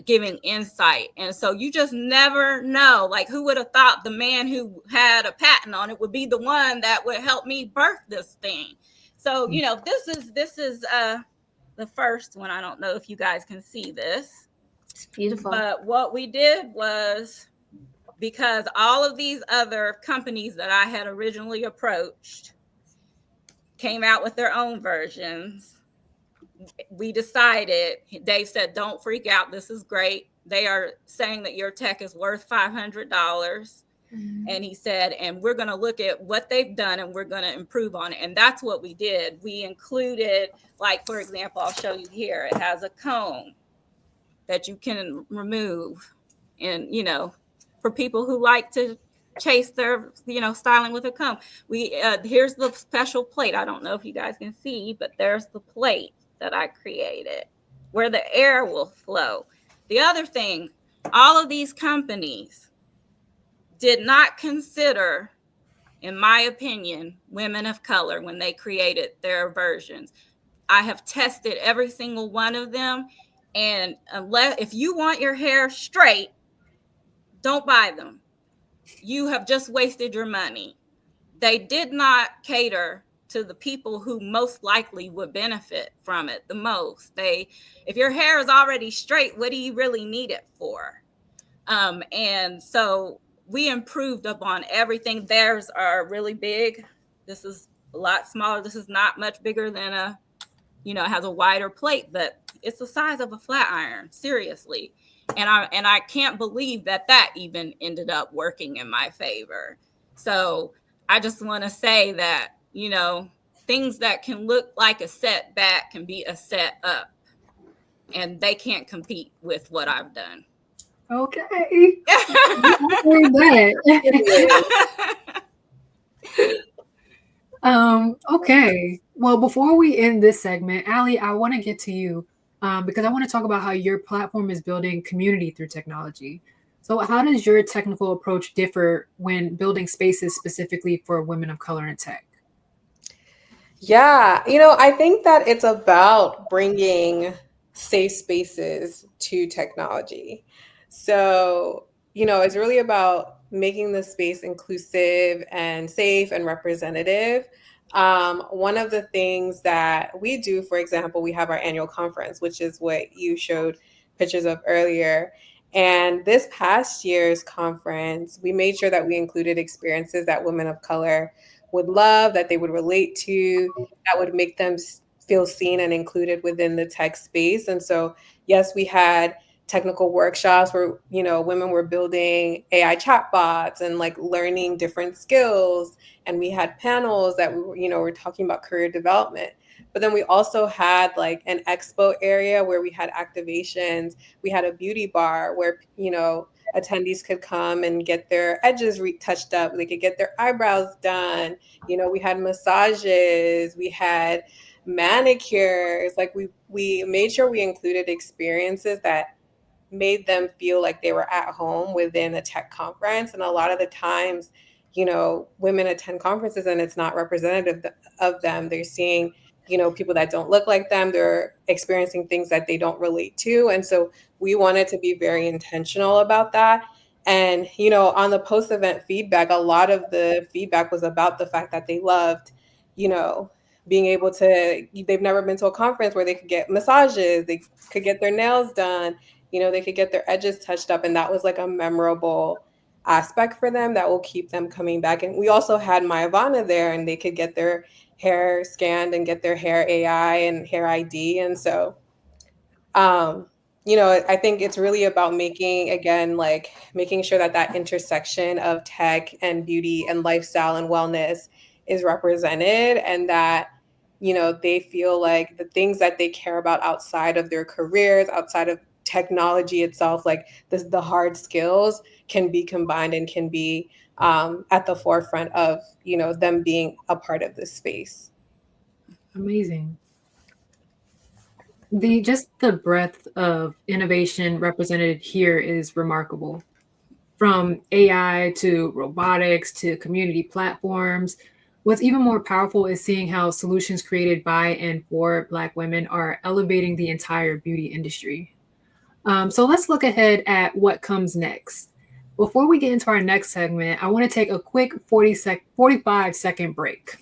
giving insight. And so you just never know, like, who would have thought the man who had a patent on it would be the one that would help me birth this thing. So, you know, this is the first one. I don't know if you guys can see this. It's beautiful. But what we did was, because all of these other companies that I had originally approached came out with their own versions, we decided, Dave said, don't freak out. This is great. They are saying that your tech is worth $500. Mm-hmm. And he said, and we're going to look at what they've done and we're going to improve on it. And that's what we did. We included, like, for example, I'll show you here. It has a comb that you can remove. And, you know, for people who like to chase their, you know, styling with a comb. Here's the special plate. I don't know if you guys can see, but there's the plate that I created where the air will flow. The other thing, all of these companies did not consider, in my opinion, women of color when they created their versions. I have tested every single one of them. And if you want your hair straight, don't buy them. You have just wasted your money. They did not cater to the people who most likely would benefit from it the most. If your hair is already straight, what do you really need it for? And so we improved upon everything. Theirs are really big. This is a lot smaller. This is not much bigger than it has a wider plate, but it's the size of a flat iron, seriously. And I can't believe that even ended up working in my favor. So I just want to say that, you know, things that can look like a setback can be a set up, and they can't compete with what I've done. Okay. Okay. Well, before we end this segment, Allie, I want to get to you because I want to talk about how your platform is building community through technology. So how does your technical approach differ when building spaces specifically for women of color in tech? Yeah, you know, I think that it's about bringing safe spaces to technology. So, you know, it's really about making the space inclusive and safe and representative. One of the things that we do, for example, we have our annual conference, which is what you showed pictures of earlier. And this past year's conference, we made sure that we included experiences that women of color would love, that they would relate to, that would make them feel seen and included within the tech space. And so, yes, we had technical workshops where, you know, women were building AI chatbots and like learning different skills. And we had panels that we were, you know, we're talking about career development. But then we also had like an expo area where we had activations. We had a beauty bar where, you know, attendees could come and get their edges touched up. They could get their eyebrows done. You know, we had massages, we had manicures. Like we made sure we included experiences that made them feel like they were at home within a tech conference. And a lot of the times, you know, women attend conferences and it's not representative of them. They're seeing, you know, people that don't look like them. They're experiencing things that they don't relate to. And so we wanted to be very intentional about that. And, you know, on the post-event feedback, a lot of the feedback was about the fact that they loved, you know, being able to, they've never been to a conference where they could get massages, they could get their nails done, you know, they could get their edges touched up. And that was like a memorable aspect for them that will keep them coming back. And we also had Myavana there, and they could get their hair scanned and get their hair AI and hair ID. And so, I think it's really about making sure that that intersection of tech and beauty and lifestyle and wellness is represented, and that, they feel like the things that they care about outside of their careers, outside of technology itself, like the hard skills, can be combined and can be at the forefront of, them being a part of this space. Amazing. The breadth of innovation represented here is remarkable. From AI to robotics to community platforms. What's even more powerful is seeing how solutions created by and for Black women are elevating the entire beauty industry. So let's look ahead at what comes next. Before we get into our next segment, I want to take a quick 45-second break.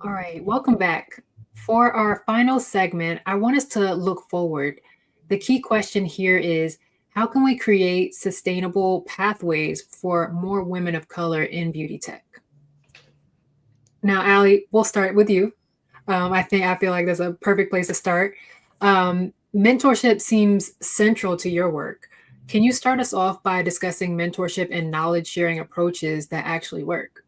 All right, welcome back. For our final segment, I want us to look forward. The key question here is, how can we create sustainable pathways for more women of color in beauty tech? Now, Allie, we'll start with you. I feel like that's a perfect place to start. Mentorship seems central to your work. Can you start us off by discussing mentorship and knowledge sharing approaches that actually work?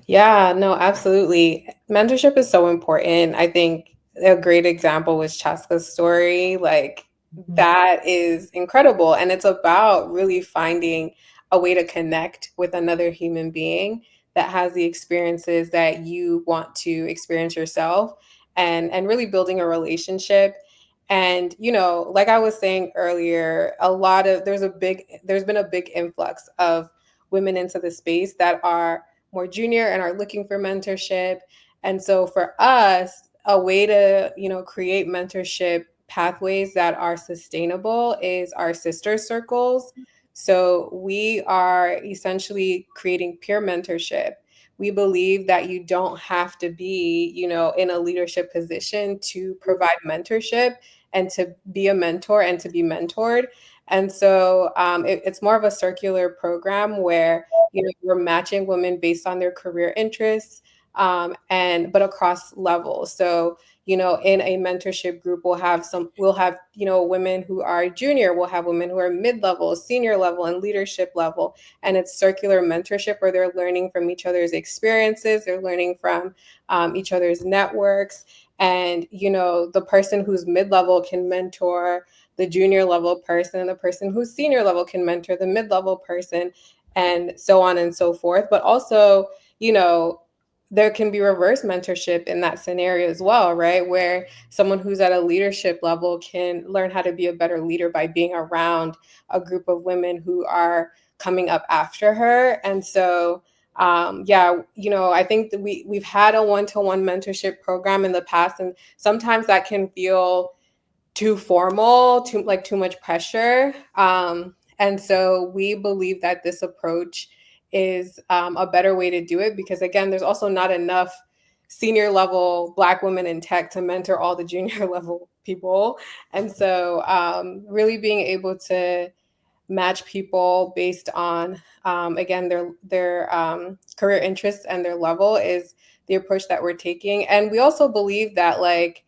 Yeah, no, absolutely. Mentorship is so important. I think a great example was Chaska's story. Like, Mhm. that is incredible. And it's about really finding a way to connect with another human being that has the experiences that you want to experience yourself, and really building a relationship. And, like I was saying earlier, there's been a big influx of women into the space that are more junior and are looking for mentorship. And so for us, a way to, create mentorship pathways that are sustainable is our sister circles. So we are essentially creating peer mentorship. We believe that you don't have to be, in a leadership position to provide mentorship and to be a mentor and to be mentored. And so it's more of a circular program where, we're matching women based on their career interests, but across levels. So, in a mentorship group, we'll have women who are junior, we'll have women who are mid-level, senior level, and leadership level. And it's circular mentorship where they're learning from each other's experiences, they're learning from each other's networks. And, the person who's mid-level can mentor the junior level person, and the person who's senior level can mentor the mid-level person, and so on and so forth. But also, there can be reverse mentorship in that scenario as well, right? Where someone who's at a leadership level can learn how to be a better leader by being around a group of women who are coming up after her. And so, I think that we've had a one-to-one mentorship program in the past, and sometimes that can feel too formal, too much pressure. And so we believe that this approach is a better way to do it, because again, there's also not enough senior level Black women in tech to mentor all the junior level people. And so really being able to match people based on again, their career interests and their level is the approach that we're taking. And we also believe that, like,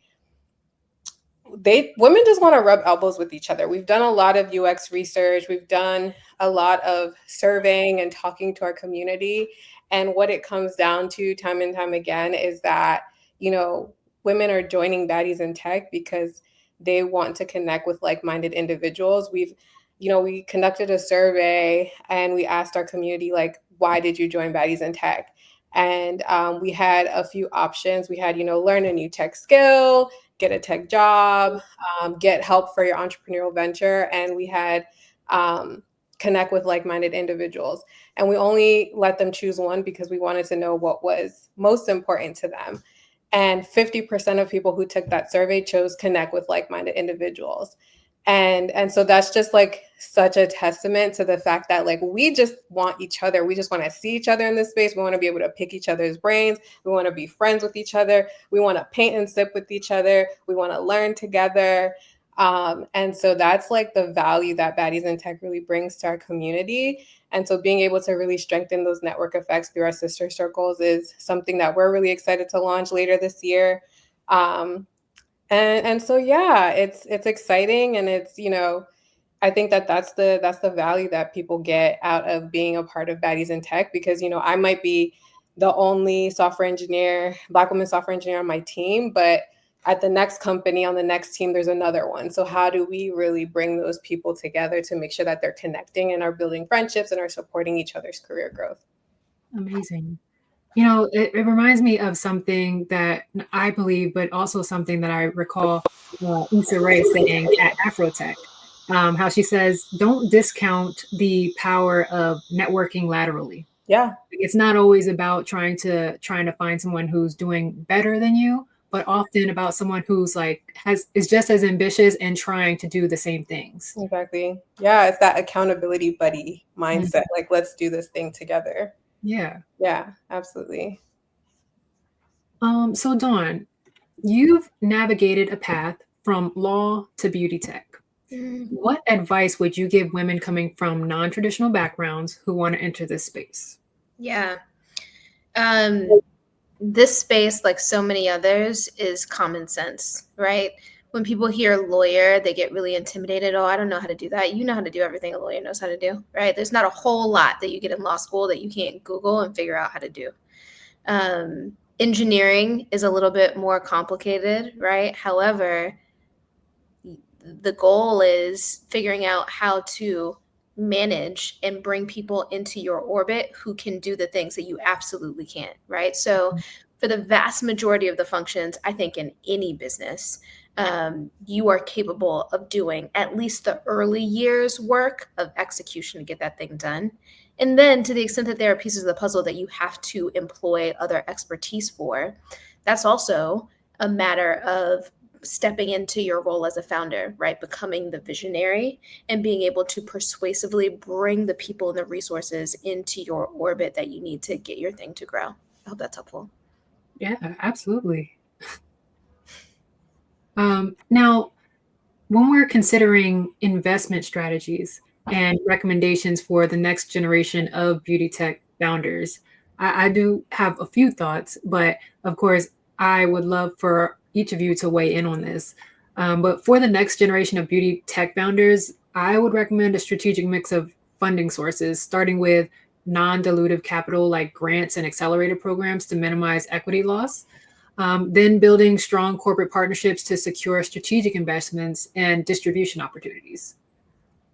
women just want to rub elbows with each other. We've done a lot of UX research. We've done a lot of surveying and talking to our community. And what it comes down to time and time again is that, women are joining Baddies in Tech because they want to connect with like-minded individuals. We conducted a survey and we asked our community, like, why did you join Baddies in Tech? And we had a few options. We had, learn a new tech skill, get a tech job, get help for your entrepreneurial venture. And we had connect with like-minded individuals. And we only let them choose one because we wanted to know what was most important to them. And 50% of people who took that survey chose connect with like-minded individuals. And so that's just like such a testament to the fact that like we just want each other. We just want to see each other in this space. We want to be able to pick each other's brains. We want to be friends with each other. We want to paint and sip with each other. We want to learn together. And so that's like the value that Baddies in Tech really brings to our community. And so being able to really strengthen those network effects through our sister circles is something that we're really excited to launch later this year. And so, yeah, it's exciting. And it's, I think that's the value that people get out of being a part of Baddies in Tech, because, I might be the only Black woman software engineer on my team, but at the next company, on the next team, there's another one. So how do we really bring those people together to make sure that they're connecting and are building friendships and are supporting each other's career growth? Amazing. It reminds me of something that I believe, but also something that I recall Issa Rae saying at Afrotech, how she says, don't discount the power of networking laterally. Yeah. It's not always about trying to find someone who's doing better than you, but often about someone who's is just as ambitious and trying to do the same things. Exactly. Yeah, it's that accountability buddy mindset. Like, let's do this thing together. Yeah. Yeah, absolutely. So Dawn, you've navigated a path from law to beauty tech. What advice would you give women coming from non-traditional backgrounds who want to enter this space? Yeah. This space, like so many others, is common sense, right? When people hear lawyer, they get really intimidated. Oh, I don't know how to do that. You know how to do everything a lawyer knows how to do, right? There's not a whole lot that you get in law school that you can't Google and figure out how to do. Engineering is a little bit more complicated, right? However, the goal is figuring out how to manage and bring people into your orbit who can do the things that you absolutely can't, right? So for the vast majority of the functions, I think in any business, you are capable of doing at least the early years work of execution to get that thing done. And then to the extent that there are pieces of the puzzle that you have to employ other expertise for, that's also a matter of stepping into your role as a founder, right? Becoming the visionary and being able to persuasively bring the people and the resources into your orbit that you need to get your thing to grow. I hope that's helpful. Yeah, absolutely. Now, when we're considering investment strategies and recommendations for the next generation of beauty tech founders, I do have a few thoughts, but of course, I would love for each of you to weigh in on this. But for the next generation of beauty tech founders, I would recommend a strategic mix of funding sources, starting with non-dilutive capital like grants and accelerator programs to minimize equity loss. Then building strong corporate partnerships to secure strategic investments and distribution opportunities.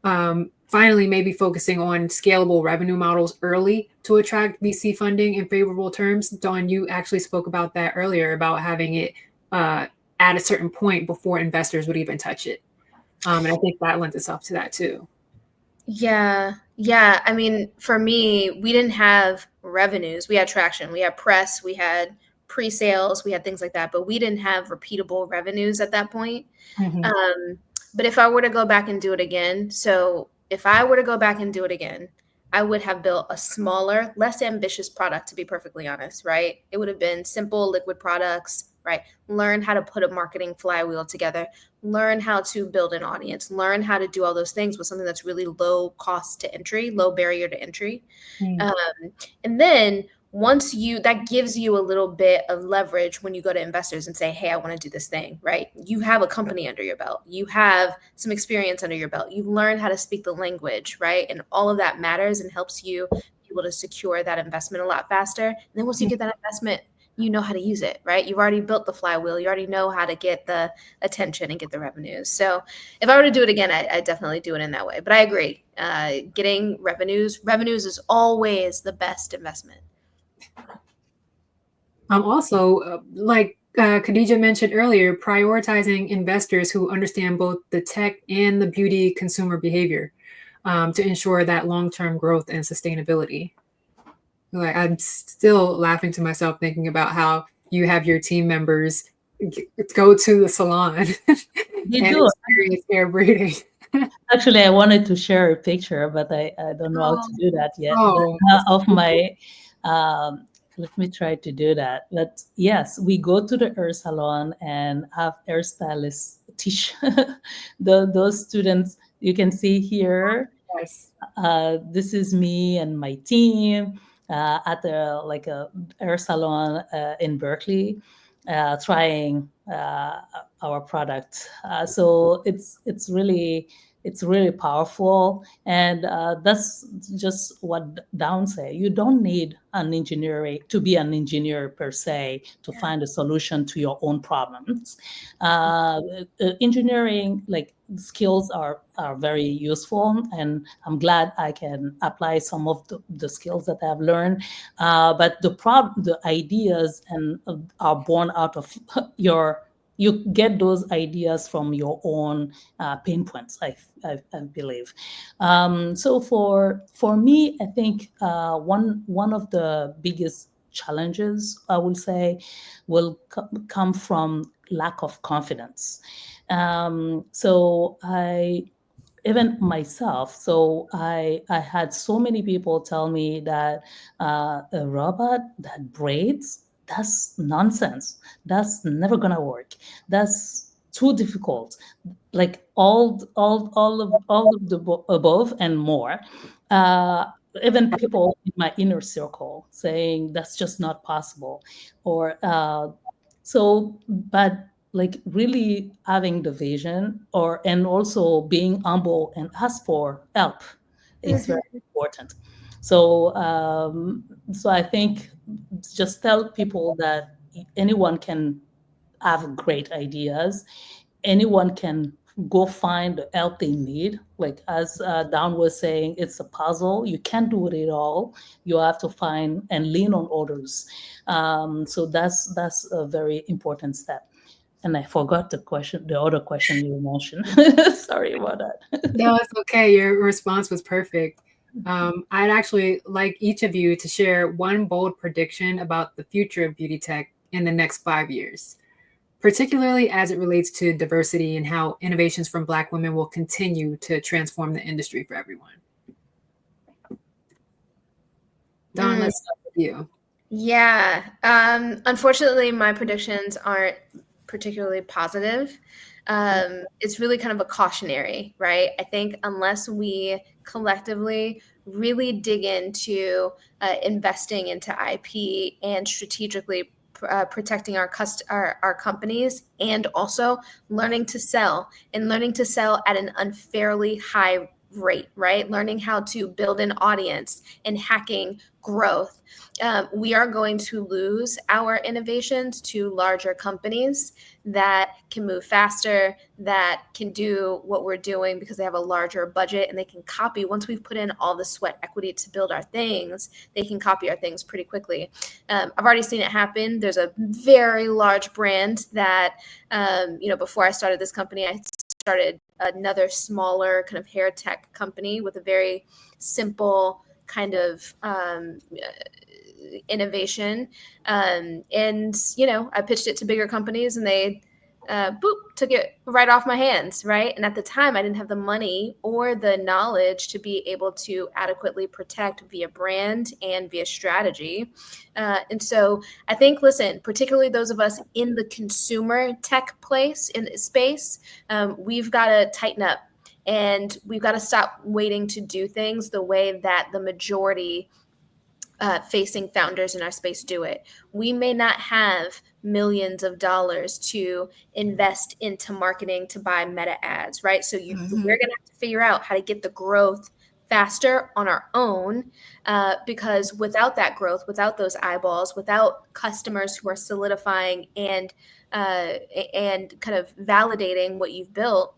Finally, maybe focusing on scalable revenue models early to attract VC funding in favorable terms. Dawn, you actually spoke about that earlier, about having it at a certain point before investors would even touch it. And I think that lends itself to that too. Yeah. I mean, for me, we didn't have revenues. We had traction. We had press. We had pre-sales. We had things like that. But we didn't have repeatable revenues at that point. But if I were to go back and do it again, I would have built a smaller, less ambitious product, to be perfectly honest, right? It would have been simple liquid products, right? Learn how to put a marketing flywheel together, learn how to build an audience, learn how to do all those things with something that's really low cost to entry, low barrier to entry. And then that gives you a little bit of leverage when you go to investors and say, hey, I want to do this thing, right? You have a company under your belt. You have some experience under your belt. You've learned how to speak the language, right? And all of that matters and helps you be able to secure that investment a lot faster. And then once you get that investment, you know how to use it, right? You've already built the flywheel. You already know how to get the attention and get the revenues. So if I were to do it again, I definitely do it in that way. But I agree. Getting revenues is always the best investment. Also, like Khadija mentioned earlier, prioritizing investors who understand both the tech and the beauty consumer behavior to ensure that long-term growth and sustainability. Like, I'm still laughing to myself thinking about how you have your team members go to the salon They and do. experience hair braiding. Actually, I wanted to share a picture, but I don't know how to do that yet. Oh, Of my, um, let me try to do that. But yes, we go to the hair salon and have hairstylists teach those students. You can see here, yes. this is me and my team at a hair salon in Berkeley, trying our product. So it's really powerful, and that's just what Down say. You don't need an engineer to be an engineer per se to find a solution to your own problems. Engineering skills are very useful, and I'm glad I can apply some of the skills that I've learned. But the ideas and are born out of you get those ideas from your own pain points, I believe. So for me, I think one of the biggest challenges, I will say, will come from lack of confidence. So I even myself, so I had so many people tell me that a robot that braids, that's nonsense, that's never gonna work, that's too difficult, like all of the above and more. uh, Even people in my inner circle saying that's just not possible, or but like really having the vision, or and also being humble and ask for help is very important. So I think just tell people that anyone can have great ideas, anyone can go find the help they need. Like as Down was saying, it's a puzzle. You can't do it all. You have to find and lean on others. So that's a very important step. And I forgot the other question you mentioned. Sorry about that. No, it's okay. Your response was perfect. I'd actually like each of you to share one bold prediction about the future of beauty tech in the next 5 years, particularly as it relates to diversity and how innovations from Black women will continue to transform the industry for everyone. Dawn, let's start with you. Yeah. Unfortunately, my predictions aren't particularly positive. It's really kind of a cautionary, right? I think unless we collectively really dig into investing into IP and strategically protecting our companies, and also learning to sell at an unfairly high rate, right? Learning how to build an audience and hacking growth. We are going to lose our innovations to larger companies that can move faster, that can do what we're doing because they have a larger budget and they can copy. Once we've put in all the sweat equity to build our things, they can copy our things pretty quickly. I've already seen it happen. There's a very large brand that, before I started this company, I started another smaller kind of hair tech company with a very simple kind of innovation. And, I pitched it to bigger companies and they took it right off my hands, right? And at the time, I didn't have the money or the knowledge to be able to adequately protect via brand and via strategy. And so I think, listen, particularly those of us in the consumer tech space, we've got to tighten up. And we've got to stop waiting to do things the way that the majority facing founders in our space do it. We may not have millions of dollars to invest into marketing to buy meta ads, right? So we're going to have to figure out how to get the growth faster on our own, because without that growth, without those eyeballs, without customers who are solidifying and kind of validating what you've built,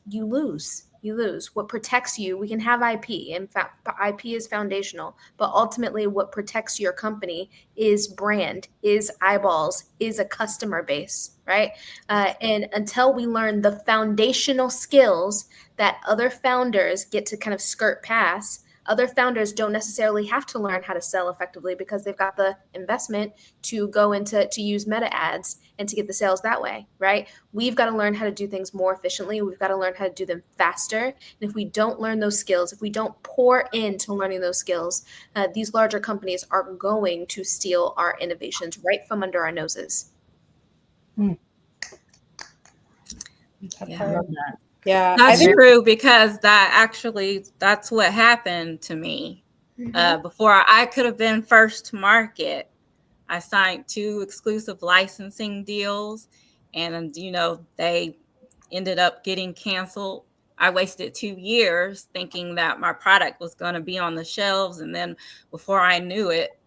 you lose. You lose. What protects you, we can have IP. In fact, IP is foundational, but ultimately what protects your company is brand, is eyeballs, is a customer base, right? And until we learn the foundational skills that other founders get to kind of skirt past, other founders don't necessarily have to learn how to sell effectively because they've got the investment to go into to use meta ads and to get the sales that way, right? We've got to learn how to do things more efficiently. We've got to learn how to do them faster. And if we don't learn those skills, if we don't pour into learning those skills, these larger companies are going to steal our innovations right from under our noses. Yeah, that's true, because that's what happened to me. Before I could have been first to market, I signed 2 exclusive licensing deals, and they ended up getting canceled. I wasted 2 years thinking that my product was going to be on the shelves, and then before I knew it,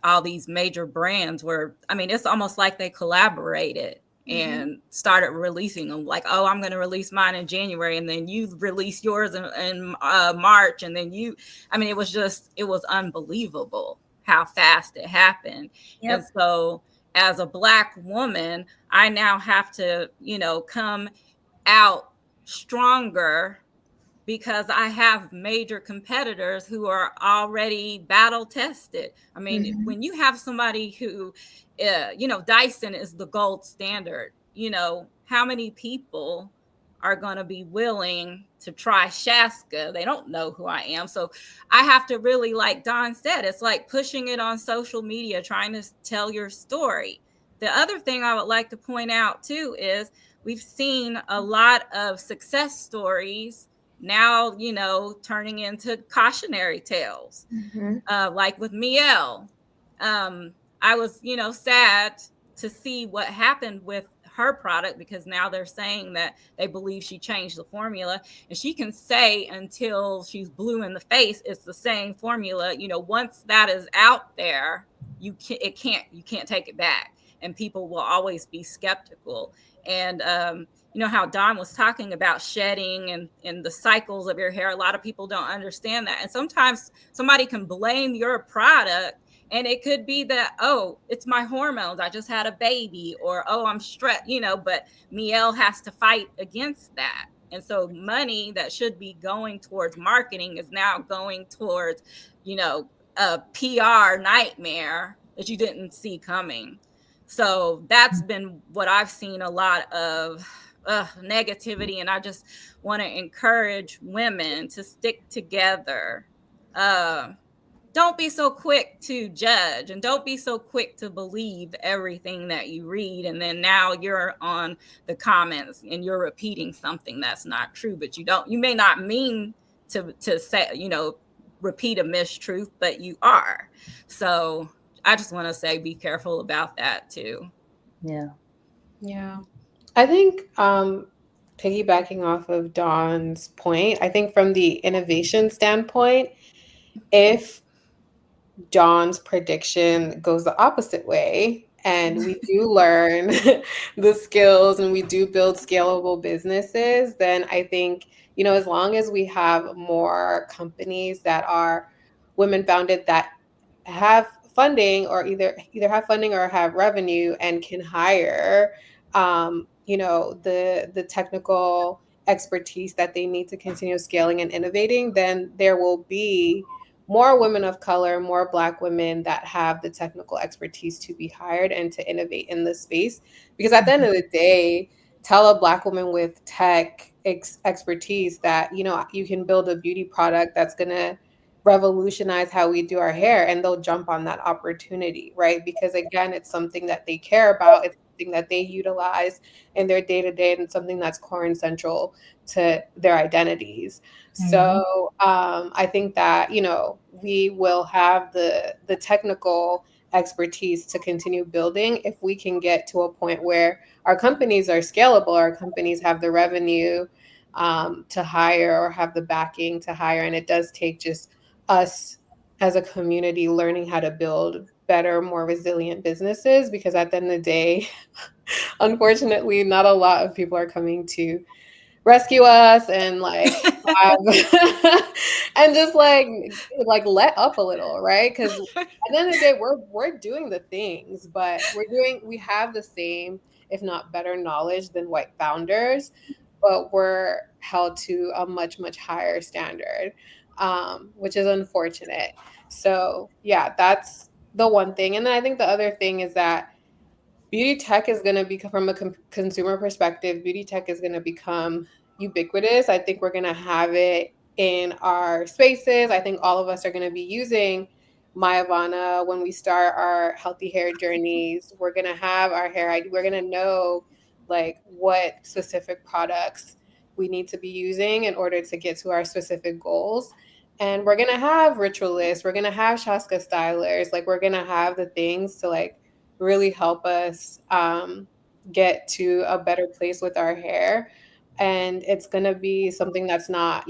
all these major brands were, it's almost like they collaborated and started releasing them. Like, oh, I'm going to release mine in January, and then you release yours in March, and then it was unbelievable how fast it happened. Yep. And so as a Black woman, I now have to, come out stronger, because I have major competitors who are already battle tested. When you have somebody who, Dyson is the gold standard, how many people are going to be willing to try Shaska? They don't know who I am. So I have to really, like Dawn said, it's like pushing it on social media, trying to tell your story. The other thing I would like to point out too is we've seen a lot of success stories now, turning into cautionary tales. Like with Miel. I was, sad to see what happened with her product, because now they're saying that they believe she changed the formula, and she can say until she's blue in the face it's the same formula. Once that is out there, you can't take it back, and people will always be skeptical. And how Dawn was talking about shedding and the cycles of your hair. A lot of people don't understand that. And sometimes somebody can blame your product, and it could be that, oh, it's my hormones, I just had a baby, or, oh, I'm stressed, but Miel has to fight against that. And so money that should be going towards marketing is now going towards, a PR nightmare that you didn't see coming. So that's been what I've seen, a lot of negativity. And I just want to encourage women to stick together. Don't be so quick to judge, and don't be so quick to believe everything that you read. And then now you're on the comments and you're repeating something that's not true, but you may not mean to say, repeat a mistruth, but you are. So I just want to say, be careful about that too. Yeah. I think piggybacking off of Dawn's point, I think from the innovation standpoint, if Dawn's prediction goes the opposite way and we do learn the skills and we do build scalable businesses, then I think, as long as we have more companies that are women founded, that have funding, or either have funding or have revenue and can hire the technical expertise that they need to continue scaling and innovating, then there will be more women of color, more Black women that have the technical expertise to be hired and to innovate in this space. Because at the end of the day, tell a Black woman with tech expertise that, you can build a beauty product that's going to revolutionize how we do our hair, and they'll jump on that opportunity, right? Because again, it's something that they care about. It's something that they utilize in their day-to-day, and something that's core and central to their identities. So I think that, we will have the technical expertise to continue building if we can get to a point where our companies are scalable, our companies have the revenue to hire or have the backing to hire. And it does take just us as a community learning how to build better, more resilient businesses, because at the end of the day, unfortunately, not a lot of people are coming to rescue us and like have and just like let up a little, right? Because at the end of the day, we're doing the things, but we have the same, if not better, knowledge than white founders, but we're held to a much higher standard, which is unfortunate. So yeah, that's the one thing. And then I think the other thing is that beauty tech is going to become, from a consumer perspective, beauty tech is going to become ubiquitous. I think we're going to have it in our spaces. I think all of us are going to be using Myavana when we start our healthy hair journeys. We're going to have our hair ID. We're going to know like what specific products we need to be using in order to get to our specific goals. And we're going to have ritualists. We're going to have Shaska stylers. Like we're going to have the things to like really help us get to a better place with our hair. And it's going to be something that's not,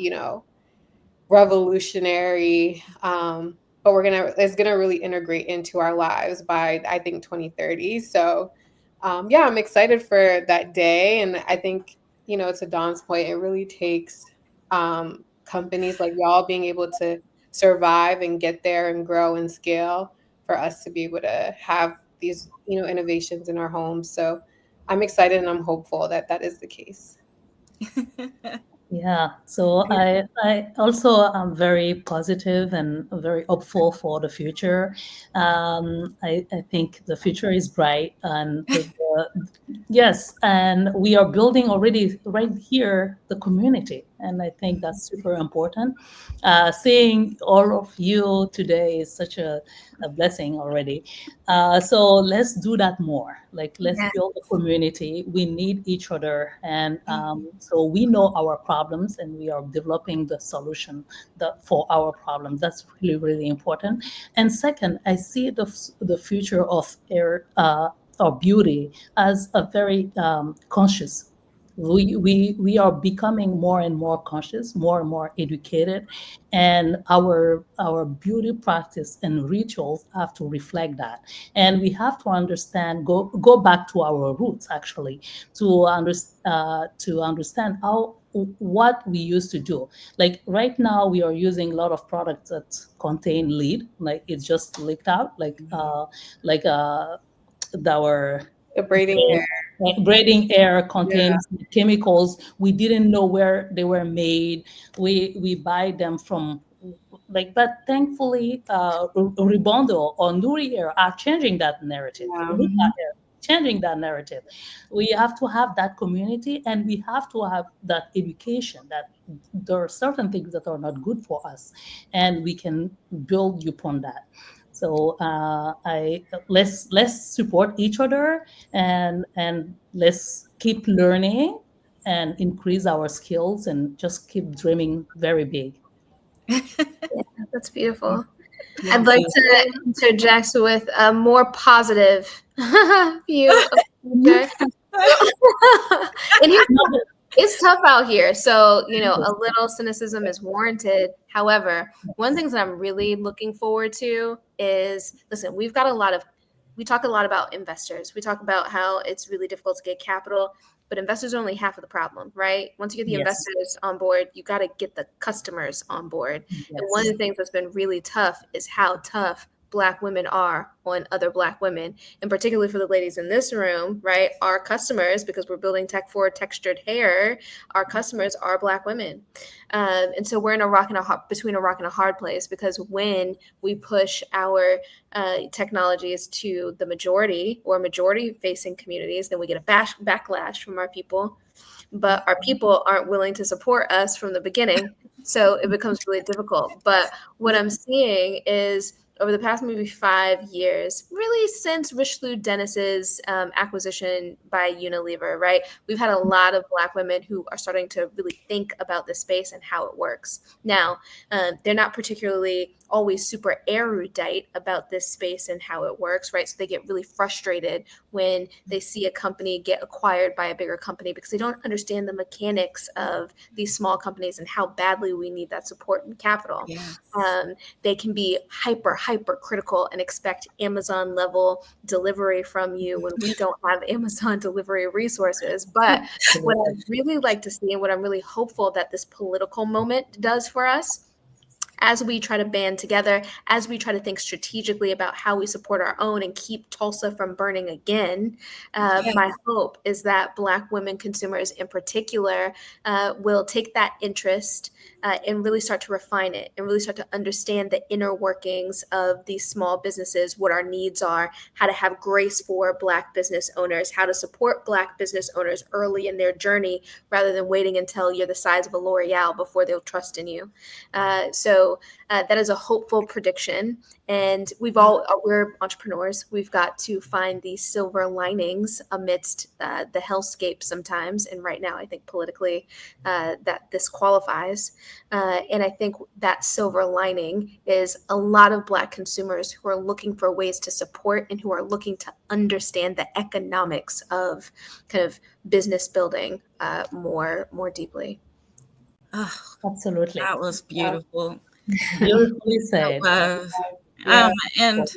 revolutionary, but it's going to really integrate into our lives by, I think, 2030. So yeah, I'm excited for that day. And I think, to Dawn's point, it really takes companies like y'all being able to survive and get there and grow and scale for us to be able to have these, innovations in our homes. So I'm excited and I'm hopeful that that is the case. Yeah, so I also am very positive and very hopeful for the future. I think the future is bright, and yes, and we are building already right here the community, and I think that's super important. Seeing all of you today is such a blessing already. So let's do that more. Like, let's Yeah. build a community. We need each other, and so we know our problems, and we are developing the solution for our problems. That's really, really important. And second, I see the future of air or beauty as a very conscious. We are becoming more and more conscious, more and more educated, and our beauty practice and rituals have to reflect that. And we have to understand, go back to our roots actually, to understand how what we used to do. Like right now, we are using a lot of products that contain lead, like it's just leaked out, like our The braiding hair. braiding air Yeah. contains chemicals. We didn't know where they were made. We buy them from like, but thankfully, Ribondo or Nuri Air are changing that narrative. Yeah. Luca Air changing that narrative. We have to have that community, and we have to have that education that there are certain things that are not good for us, and we can build upon that. So I let's support each other, and let's keep learning and increase our skills and just keep dreaming very big. That's beautiful. Thank I'd like you. to interject with a more positive view of the future. And it's tough out here. So, a little cynicism is warranted. However, one of the things that I'm really looking forward to is, listen, we talk a lot about investors. We talk about how it's really difficult to get capital, but investors are only half of the problem, right? Once you get the Yes. investors on board, you got to get the customers on board. Yes. And one of the things that's been really tough is how tough Black women are on other Black women, and particularly for the ladies in this room, right? Our customers, because we're building tech for textured hair, our customers are Black women. And so we're in between a rock and a hard place, because when we push our technologies to the majority or majority facing communities, then we get a backlash from our people. But our people aren't willing to support us from the beginning. So it becomes really difficult. But what I'm seeing is, over the past maybe 5 years, really since Richelieu Dennis's acquisition by Unilever, right? We've had a lot of Black women who are starting to really think about this space and how it works. Now, they're not particularly always super erudite about this space and how it works, right? So they get really frustrated when they see a company get acquired by a bigger company because they don't understand the mechanics of these small companies and how badly we need that support and capital. Yes. They can be hyper critical and expect Amazon level delivery from you when we don't have Amazon delivery resources. But what I really like to see and what I'm really hopeful that this political moment does for us, as we try to band together, as we try to think strategically about how we support our own and keep Tulsa from burning again, my hope is that Black women consumers in particular will take that interest and really start to refine it and really start to understand the inner workings of these small businesses, what our needs are, how to have grace for Black business owners, how to support Black business owners early in their journey rather than waiting until you're the size of a L'Oreal before they'll trust in you. So that is a hopeful prediction. And we're entrepreneurs. We've got to find the silver linings amidst the hellscape sometimes. And right now, I think politically that this qualifies. And I think that silver lining is a lot of Black consumers who are looking for ways to support and who are looking to understand the economics of kind of business building more deeply. Oh, Absolutely. that was beautiful. Beautifully said. And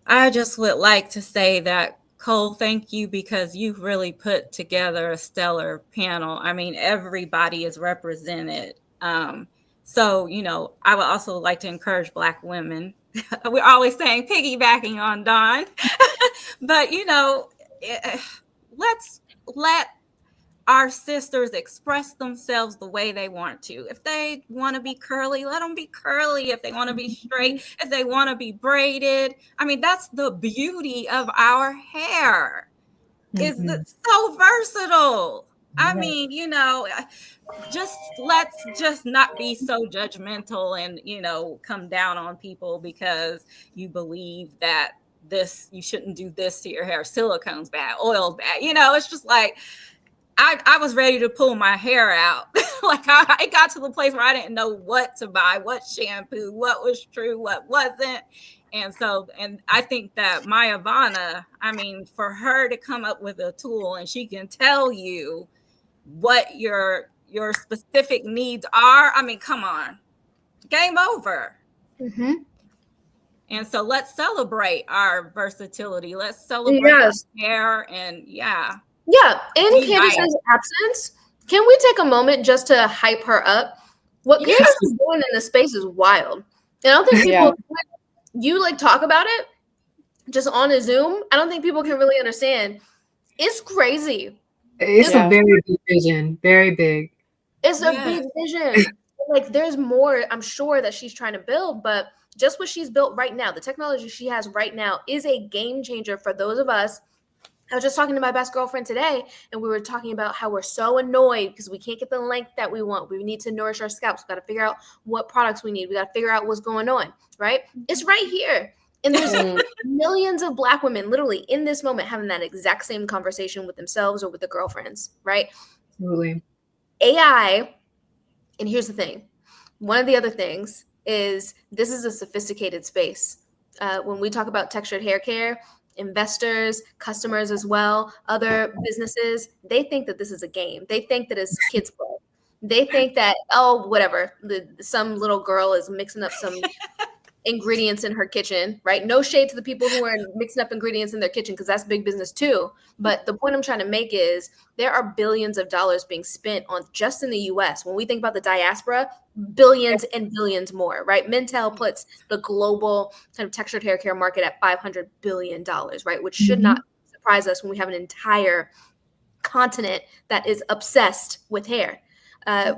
I just would like to say that, Cole, thank you, because you've really put together a stellar panel. I mean, everybody is represented. So, I would also like to encourage Black women. We're always saying piggybacking on Dawn, but, let's let our sisters express themselves the way they want to. If they want to be curly, let them be curly. If they want to be straight, if they want to be braided. I mean, that's the beauty of our hair. It's so versatile. I mean, let's just not be so judgmental and, come down on people because you believe that you shouldn't do this to your hair. Silicone's bad, oil's bad. It's just like, I was ready to pull my hair out. Like I got to the place where I didn't know what to buy, what shampoo, what was true, what wasn't. And I think that Myavana, I mean, for her to come up with a tool and she can tell you what your specific needs are. I mean, come on, game over. Mm-hmm. And so let's celebrate our versatility. Let's celebrate our hair and Yeah, in Candace's absence, can we take a moment just to hype her up? What Candace is doing in the space is wild. And I don't think people, you talk about it just on a Zoom. I don't think people can really understand. It's crazy. It's a very big vision, very big. It's a big vision. There's more, I'm sure, that she's trying to build, but just what she's built right now, the technology she has right now is a game changer for those of us. I was just talking to my best girlfriend today, and we were talking about how we're so annoyed because we can't get the length that we want. We need to nourish our scalps. We got to figure out what products we need. We got to figure out what's going on, right? It's right here. And there's millions of Black women literally in this moment having that exact same conversation with themselves or with their girlfriends, right? Absolutely. AI, and here's the thing. One of the other things is this is a sophisticated space. When we talk about textured hair care, investors, customers as well, other businesses, they think that this is a game. They think that it's kids play. They think that, whatever, some little girl is mixing up some ingredients in her kitchen, right? No shade to the people who are mixing up ingredients in their kitchen, because that's big business too. But the point I'm trying to make is there are billions of dollars being spent on just in the US. When we think about the diaspora, billions and billions more, right? Mintel puts the global kind of textured hair care market at $500 billion, right? Which should not surprise us when we have an entire continent that is obsessed with hair.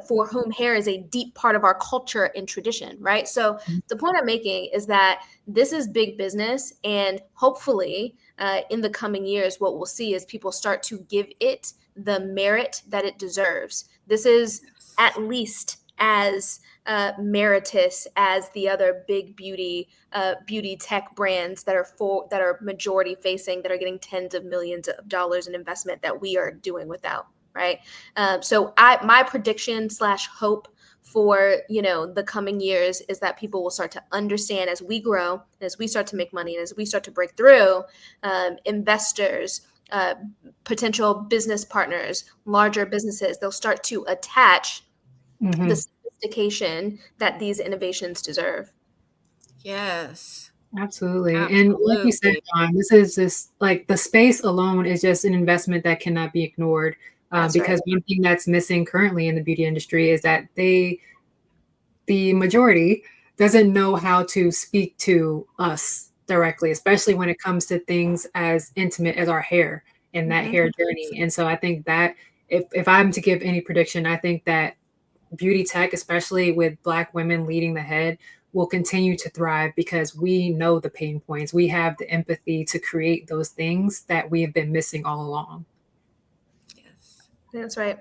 For whom hair is a deep part of our culture and tradition, right? So the point I'm making is that this is big business, and hopefully in the coming years, what we'll see is people start to give it the merit that it deserves. This is at least as meritorious as the other big beauty tech brands that are majority facing, that are getting tens of millions of dollars in investment that we are doing without. Right. So my prediction / hope for, the coming years is that people will start to understand as we grow, and as we start to make money, and as we start to break through, investors, potential business partners, larger businesses, they'll start to attach the sophistication that these innovations deserve. Yes. Absolutely. And like you said, Dawn, this is just like the space alone is just an investment that cannot be ignored. Because one thing that's missing currently in the beauty industry is that the majority doesn't know how to speak to us directly, especially when it comes to things as intimate as our hair and that hair journey. And so I think that if I'm to give any prediction, I think that beauty tech, especially with Black women leading the head, will continue to thrive because we know the pain points. We have the empathy to create those things that we have been missing all along. Yes. That's right.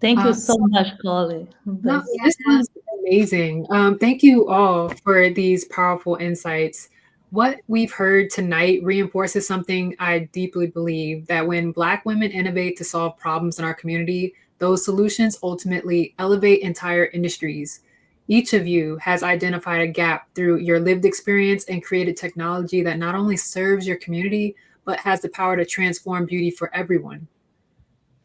Thank you so much, Collie. No, this was amazing. Thank you all for these powerful insights. What we've heard tonight reinforces something I deeply believe, that when Black women innovate to solve problems in our community, those solutions ultimately elevate entire industries. Each of you has identified a gap through your lived experience and created technology that not only serves your community, but has the power to transform beauty for everyone.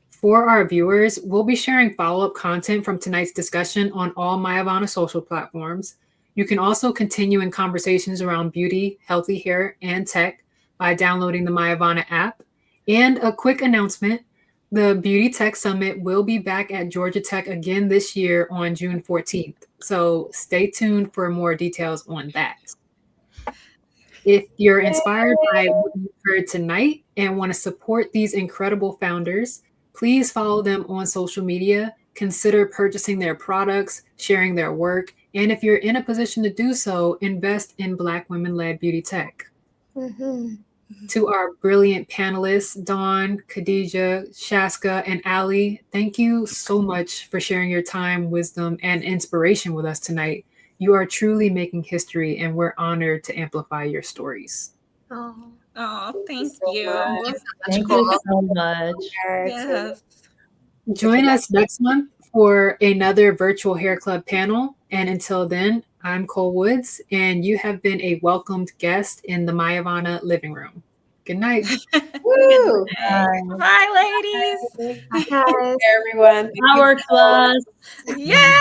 For our viewers, we'll be sharing follow-up content from tonight's discussion on all Myavana social platforms. You can also continue in conversations around beauty, healthy hair, and tech by downloading the Myavana app. And a quick announcement, the Beauty Tech Summit will be back at Georgia Tech again this year on June 14th. So stay tuned for more details on that. If you're inspired by what you've heard tonight and want to support these incredible founders, please follow them on social media, consider purchasing their products, sharing their work, and if you're in a position to do so, invest in Black women-led beauty tech. To our brilliant panelists, Dawn, Khadija, Shaska, and Ali, thank you so much for sharing your time, wisdom, and inspiration with us tonight. You are truly making history, and we're honored to amplify your stories. Oh, thank you. Thank you so much. Yes. Join us next month for another virtual hair club panel. And until then, I'm Cole Woods, and you have been a welcomed guest in the Myavana living room. Good night. Woo! Bye, ladies. Hi, guys. Everyone. Hourglass. Yeah.